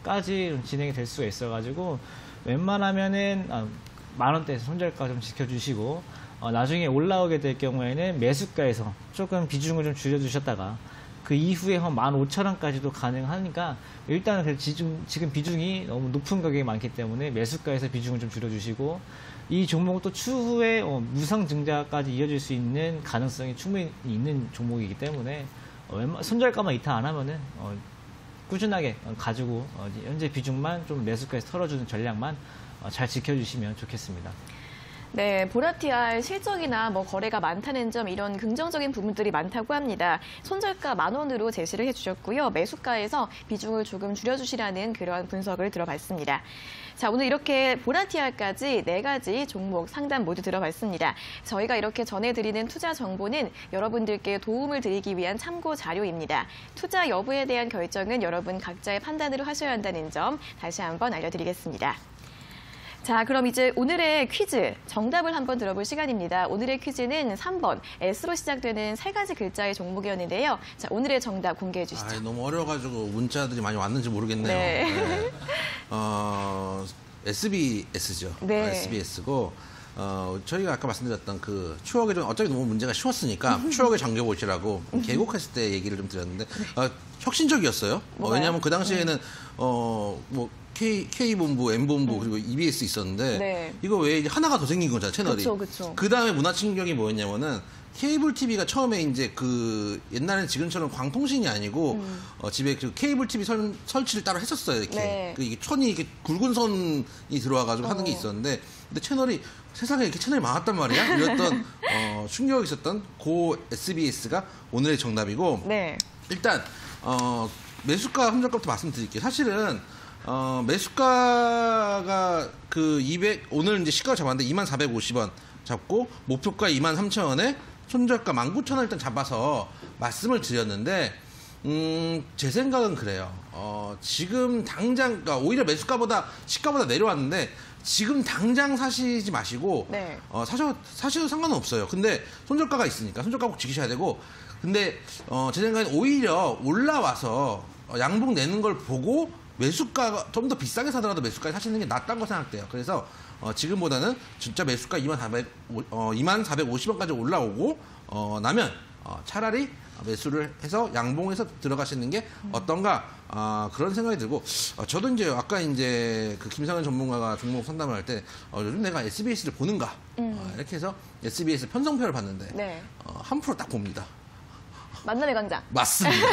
7,000원까지 진행이 될 수가 있어가지고 웬만하면은 만 원대에서 손절가 좀 지켜주시고 나중에 올라오게 될 경우에는 매수가에서 조금 비중을 좀 줄여주셨다가 그 이후에 한 15,000원까지도 가능하니까 일단은 지금 비중이 너무 높은 가격이 많기 때문에 매수가에서 비중을 좀 줄여주시고 이 종목은 또 추후에 무상 증자까지 이어질 수 있는 가능성이 충분히 있는 종목이기 때문에 손절가만 이탈 안 하면은 꾸준하게 가지고 현재 비중만 좀 매수가에서 털어주는 전략만 잘 지켜주시면 좋겠습니다. 네, 보라티알 실적이나 뭐 거래가 많다는 점 이런 긍정적인 부분들이 많다고 합니다. 손절가 만 원으로 제시를 해주셨고요. 매수가에서 비중을 조금 줄여주시라는 그런 분석을 들어봤습니다. 자, 오늘 이렇게 보라티알까지 4가지 종목 상담 모두 들어봤습니다. 저희가 이렇게 전해드리는 투자 정보는 여러분들께 도움을 드리기 위한 참고 자료입니다. 투자 여부에 대한 결정은 여러분 각자의 판단으로 하셔야 한다는 점 다시 한번 알려드리겠습니다. 자, 그럼 이제 오늘의 퀴즈 정답을 한번 들어볼 시간입니다. 오늘의 퀴즈는 3번 S로 시작되는 3가지 글자의 종목이었는데요. 자, 오늘의 정답 공개해 주시죠. 너무 어려워가지고 문자들이 많이 왔는지 모르겠네요. 네. SBS죠. 네. SBS고 저희가 아까 말씀드렸던 그 추억의 좀 어차피 너무 문제가 쉬웠으니까 추억의 정겨보시라고 개국했을 때 얘기를 좀 드렸는데 혁신적이었어요. 왜냐하면 그 당시에는 뭐 K본부, M본부, 그리고 EBS 있었는데, 네. 이거 외에 이제 하나가 더 생긴 거잖아요, 채널이. 그쵸. 그 다음에 문화충격이 뭐였냐면은, 케이블 TV가 처음에 이제 옛날에는 지금처럼 광통신이 아니고, 집에 그 케이블 TV 설치를 따로 했었어요, 이렇게. 네. 이게 천이 이렇게 굵은 선이 들어와가지고 하는 게 있었는데, 근데 채널이, 세상에 이렇게 채널이 많았단 말이야? 이랬던, 충격이 있었던 고 SBS가 오늘의 정답이고, 네. 일단, 매수가 손절가부터 말씀드릴게요. 사실은, 매수가가 오늘 이제 시가를 잡았는데 2450원 잡고, 목표가 23,000원에 손절가 19,000원 일단 잡아서 말씀을 드렸는데, 제 생각은 그래요. 지금 당장, 그러니까 오히려 매수가보다, 시가보다 내려왔는데, 지금 당장 사시지 마시고, 네. 사셔도 상관은 없어요. 근데 손절가가 있으니까, 손절가 꼭 지키셔야 되고, 근데, 제 생각엔 오히려 올라와서 양봉 내는 걸 보고, 매수가가 좀 더 비싸게 사더라도 매수가에 사시는 게 낫다고 생각돼요. 그래서 지금보다는 진짜 매수가 2450원까지 올라오고 나면 차라리 매수를 해서 양봉해서 들어가시는 게 어떤가 그런 생각이 들고 저도 이제 아까 이제 그 김상현 전문가가 종목 상담을 할 때 요즘 내가 SBS를 보는가 이렇게 해서 SBS 편성표를 봤는데 네. 한 프로 딱 봅니다. 만남의 광장. 맞습니다.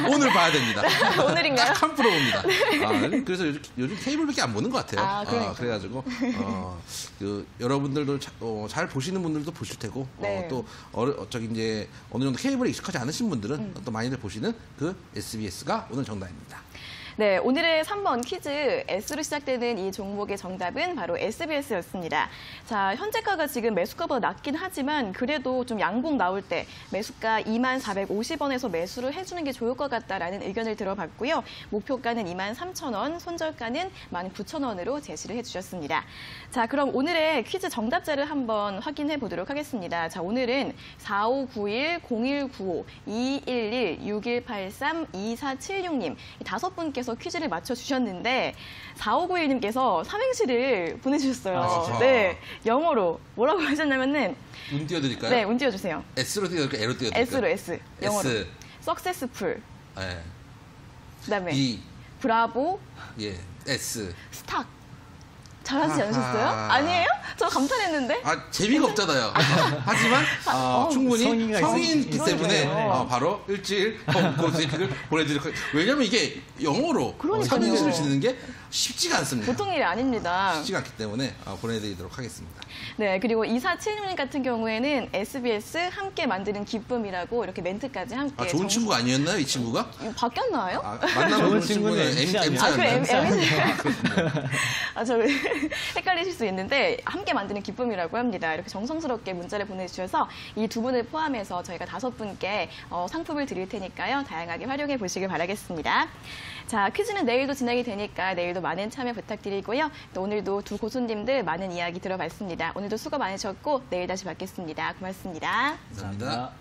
오늘 봐야 됩니다. 오늘인가요? 딱 한 프로 봅니다. 그래서 요즘 케이블밖에 안 보는 것 같아요. 그러니까. 그래가지고 여러분들도 잘 보시는 분들도 보실 테고 네. 또 저기 이제 어느 정도 케이블에 익숙하지 않으신 분들은 또 많이들 보시는 그 SBS가 오늘 정답입니다. 네, 오늘의 3번 퀴즈 S로 시작되는 이 종목의 정답은 바로 SBS였습니다. 자, 현재가가 지금 매수가보다 낮긴 하지만 그래도 좀 양봉 나올 때 매수가 2450원에서 매수를 해주는 게 좋을 것 같다라는 의견을 들어봤고요. 목표가는 23,000원, 손절가는 19,000원으로 제시를 해주셨습니다. 자, 그럼 오늘의 퀴즈 정답자를 한번 확인해 보도록 하겠습니다. 자, 오늘은 4591-0195-211-6183-2476님 이 5분께서 퀴즈를 맞춰주셨는데 4591님께서 삼행시를 보내주셨어요. 네, 영어로 뭐라고 하셨냐면은 운 띄워드릴까요? 네, 운 띄워주세요. S로 띄워드릴까요? L로 띄워드릴까요? S로 S, 영어로. S. successful, 네. 그다음에 B. 브라보, 예. S. 스탁. 잘하지 아하. 않으셨어요? 아니에요? 저 감탄했는데. 재미가 없잖아요. 하지만 충분히 성의가 성의이기 때문에 그러니까요. 바로 일주일 고스틱을 보내드릴 거예요. 왜냐면 이게 영어로 그러니까요. 삼행시를 짓는 게 쉽지가 않습니다. 보통 일이 아닙니다. 쉽지가 않기 때문에 보내드리도록 하겠습니다. 네, 그리고 2476님 같은 경우에는 SBS 함께 만드는 기쁨이라고 이렇게 멘트까지 함께. 좋은 친구 아니었나요, 이 친구가? 바뀌었나요? 만나본 좋은 친구는 친구는 MC 그 M사였나요? 저 헷갈리실 수 있는데 함께 만드는 기쁨이라고 합니다. 이렇게 정성스럽게 문자를 보내주셔서 이 두 분을 포함해서 저희가 5분께 상품을 드릴 테니까요. 다양하게 활용해 보시길 바라겠습니다. 자, 퀴즈는 내일도 진행이 되니까 내일도 많은 참여 부탁드리고요. 또 오늘도 두 고수님들 많은 이야기 들어봤습니다. 오늘도 수고 많으셨고 내일 다시 뵙겠습니다. 고맙습니다. 감사합니다.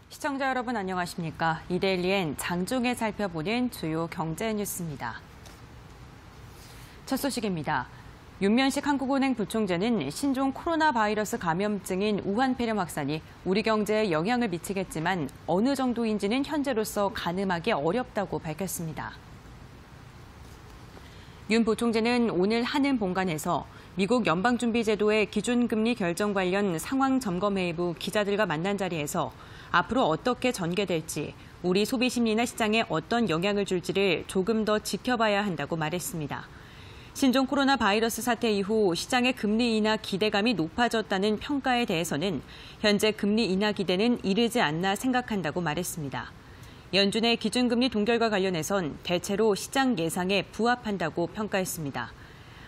시청자 여러분 안녕하십니까? 이데일리엔 장중에 살펴보는 주요 경제 뉴스입니다. 첫 소식입니다. 윤면식 한국은행 부총재는 신종 코로나 바이러스 감염증인 우한 폐렴 확산이 우리 경제에 영향을 미치겠지만 어느 정도인지는 현재로서 가늠하기 어렵다고 밝혔습니다. 윤 부총재는 오늘 한은 본관에서 미국 연방준비제도의 기준금리 결정 관련 상황 점검회의 후 기자들과 만난 자리에서 앞으로 어떻게 전개될지, 우리 소비 심리나 시장에 어떤 영향을 줄지를 조금 더 지켜봐야 한다고 말했습니다. 신종 코로나 바이러스 사태 이후 시장의 금리 인하 기대감이 높아졌다는 평가에 대해서는 현재 금리 인하 기대는 이르지 않나 생각한다고 말했습니다. 연준의 기준금리 동결과 관련해선 대체로 시장 예상에 부합한다고 평가했습니다.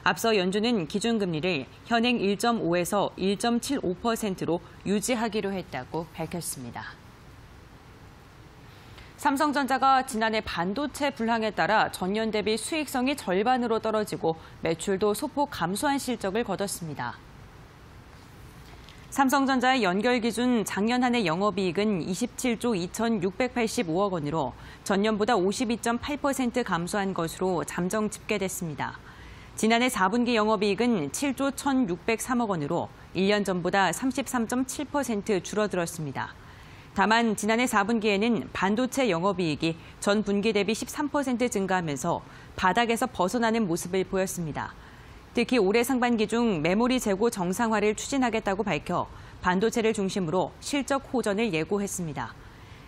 앞서 연준은 기준금리를 현행 1.5에서 1.75%로 유지하기로 했다고 밝혔습니다. 삼성전자가 지난해 반도체 불황에 따라 전년 대비 수익성이 절반으로 떨어지고 매출도 소폭 감소한 실적을 거뒀습니다. 삼성전자의 연결 기준 작년 한 해 영업이익은 27조 2,685억 원으로 전년보다 52.8% 감소한 것으로 잠정 집계됐습니다. 지난해 4분기 영업이익은 7조 1,603억 원으로 1년 전보다 33.7% 줄어들었습니다. 다만 지난해 4분기에는 반도체 영업이익이 전 분기 대비 13% 증가하면서 바닥에서 벗어나는 모습을 보였습니다. 특히 올해 상반기 중 메모리 재고 정상화를 추진하겠다고 밝혀 반도체를 중심으로 실적 호전을 예고했습니다.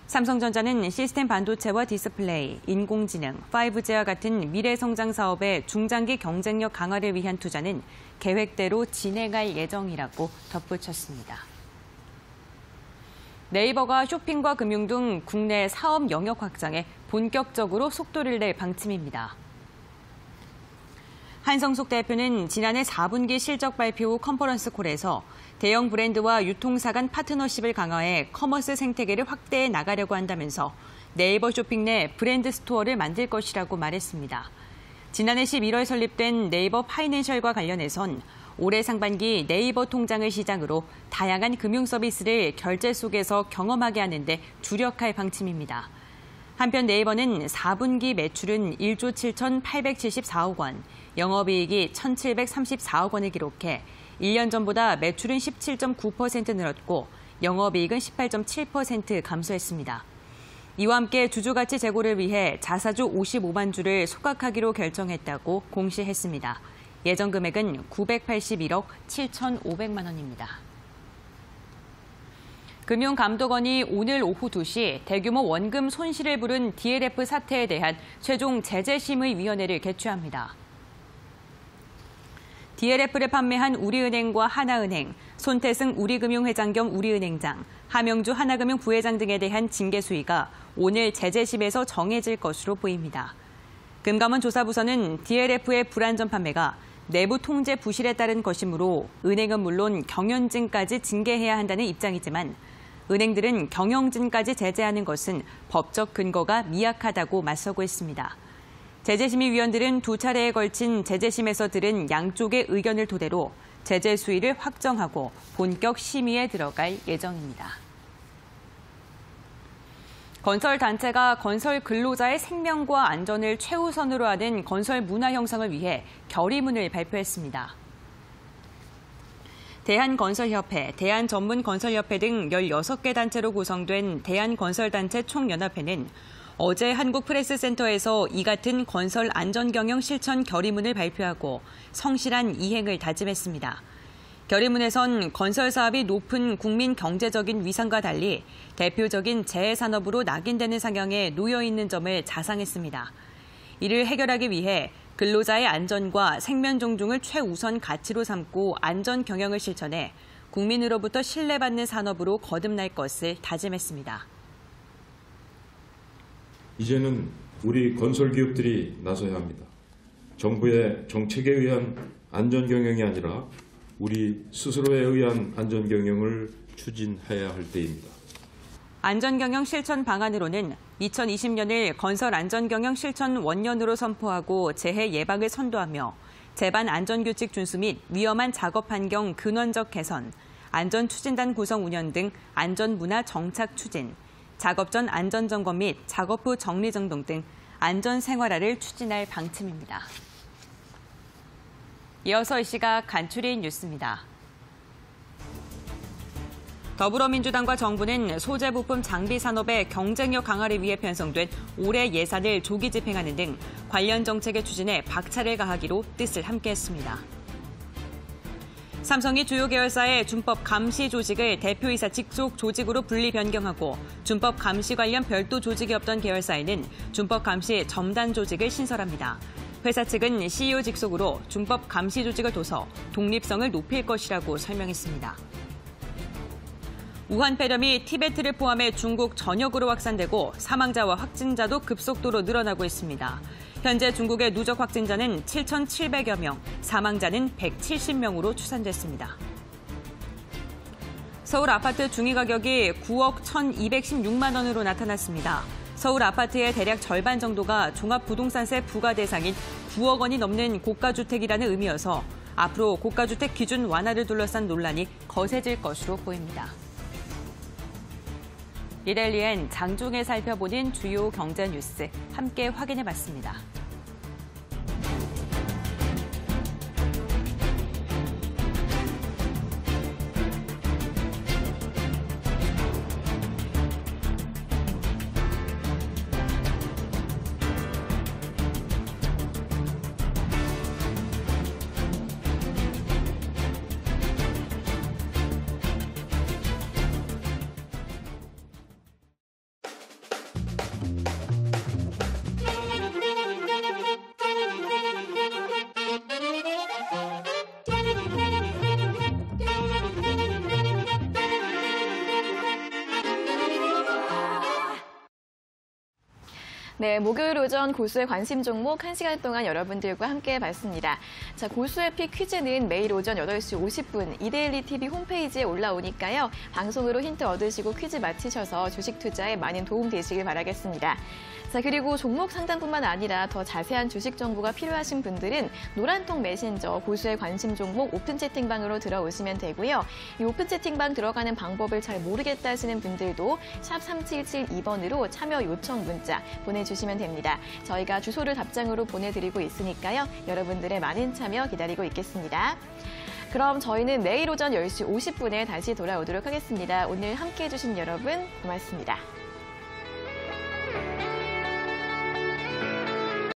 삼성전자는 시스템 반도체와 디스플레이, 인공지능, 5G와 같은 미래 성장 사업의 중장기 경쟁력 강화를 위한 투자는 계획대로 진행할 예정이라고 덧붙였습니다. 네이버가 쇼핑과 금융 등 국내 사업 영역 확장에 본격적으로 속도를 낼 방침입니다. 한성숙 대표는 지난해 4분기 실적 발표 후 컨퍼런스 콜에서 대형 브랜드와 유통사 간 파트너십을 강화해 커머스 생태계를 확대해 나가려고 한다면서 네이버 쇼핑 내 브랜드 스토어를 만들 것이라고 말했습니다. 지난해 11월 설립된 네이버 파이낸셜과 관련해선 올해 상반기 네이버 통장을 시작으로 다양한 금융 서비스를 결제 속에서 경험하게 하는 데 주력할 방침입니다. 한편 네이버는 4분기 매출은 1조 7,874억 원, 영업이익이 1,734억 원을 기록해 1년 전보다 매출은 17.9% 늘었고 영업이익은 18.7% 감소했습니다. 이와 함께 주주가치 제고를 위해 자사주 55만 주를 소각하기로 결정했다고 공시했습니다. 예정 금액은 981억 7,500만 원입니다. 금융감독원이 오늘 오후 2시 대규모 원금 손실을 부른 DLF 사태에 대한 최종 제재심의위원회를 개최합니다. DLF를 판매한 우리은행과 하나은행, 손태승 우리금융회장 겸 우리은행장, 하명주 하나금융 부회장 등에 대한 징계 수위가 오늘 제재심에서 정해질 것으로 보입니다. 금감원 조사부서는 DLF의 불안전 판매가 내부 통제 부실에 따른 것이므로 은행은 물론 경영진까지 징계해야 한다는 입장이지만 은행들은 경영진까지 제재하는 것은 법적 근거가 미약하다고 맞서고 있습니다. 제재심의위원들은 두 차례에 걸친 제재심에서 들은 양쪽의 의견을 토대로 제재 수위를 확정하고 본격 심의에 들어갈 예정입니다. 건설단체가 건설 근로자의 생명과 안전을 최우선으로 하는 건설 문화 형성을 위해 결의문을 발표했습니다. 대한건설협회, 대한전문건설협회 등 16개 단체로 구성된 대한건설단체 총연합회는 어제 한국프레스센터에서 이 같은 건설 안전경영 실천 결의문을 발표하고 성실한 이행을 다짐했습니다. 결의문에선 건설 사업이 높은 국민 경제적인 위상과 달리 대표적인 재해산업으로 낙인되는 상황에 놓여 있는 점을 자상했습니다. 이를 해결하기 위해 근로자의 안전과 생명 존중을 최우선 가치로 삼고 안전 경영을 실천해 국민으로부터 신뢰받는 산업으로 거듭날 것을 다짐했습니다. 이제는 우리 건설기업들이 나서야 합니다. 정부의 정책에 의한 안전경영이 아니라 우리 스스로에 의한 안전경영을 추진해야 할 때입니다. 안전경영 실천 방안으로는 2020년을 건설 안전경영 실천 원년으로 선포하고 재해 예방을 선도하며 제반 안전규칙 준수 및 위험한 작업 환경 근원적 개선, 안전추진단 구성 운영 등 안전문화 정착 추진, 작업 전 안전점검 및 작업 후 정리정돈 등 안전생활화를 추진할 방침입니다. 이어서 이 시각 간추린 뉴스입니다. 더불어민주당과 정부는 소재 부품 장비 산업의 경쟁력 강화를 위해 편성된 올해 예산을 조기 집행하는 등 관련 정책의 추진에 박차를 가하기로 뜻을 함께했습니다. 삼성이 주요 계열사의 준법 감시 조직을 대표이사 직속 조직으로 분리 변경하고 준법 감시 관련 별도 조직이 없던 계열사에는 준법 감시 첨단 조직을 신설합니다. 회사 측은 CEO 직속으로 준법 감시 조직을 둬서 독립성을 높일 것이라고 설명했습니다. 우한 폐렴이 티베트를 포함해 중국 전역으로 확산되고 사망자와 확진자도 급속도로 늘어나고 있습니다. 현재 중국의 누적 확진자는 7,700여 명, 사망자는 170명으로 추산됐습니다. 서울 아파트 중위 가격이 9억 1,216만 원으로 나타났습니다. 서울 아파트의 대략 절반 정도가 종합부동산세 부과 대상인 9억 원이 넘는 고가주택이라는 의미여서 앞으로 고가주택 기준 완화를 둘러싼 논란이 거세질 것으로 보입니다. 이달리엔 장중에 살펴보는 주요 경제 뉴스 함께 확인해봤습니다. 네, 목요일 오전 고수의 관심 종목 1시간 동안 여러분들과 함께 봤습니다. 자, 고수의 픽 퀴즈는 매일 오전 8시 50분 이데일리 TV 홈페이지에 올라오니까요. 방송으로 힌트 얻으시고 퀴즈 맞히셔서 주식 투자에 많은 도움 되시길 바라겠습니다. 자, 그리고 종목 상담뿐만 아니라 더 자세한 주식 정보가 필요하신 분들은 노란통 메신저 고수의 관심 종목 오픈 채팅방으로 들어오시면 되고요. 이 오픈 채팅방 들어가는 방법을 잘 모르겠다 하시는 분들도 샵 3772번으로 참여 요청 문자 보내주시면 됩니다. 저희가 주소를 답장으로 보내드리고 있으니까요. 여러분들의 많은 참여 기다리고 있겠습니다. 그럼 저희는 내일 오전 10시 50분에 다시 돌아오도록 하겠습니다. 오늘 함께해 주신 여러분 고맙습니다.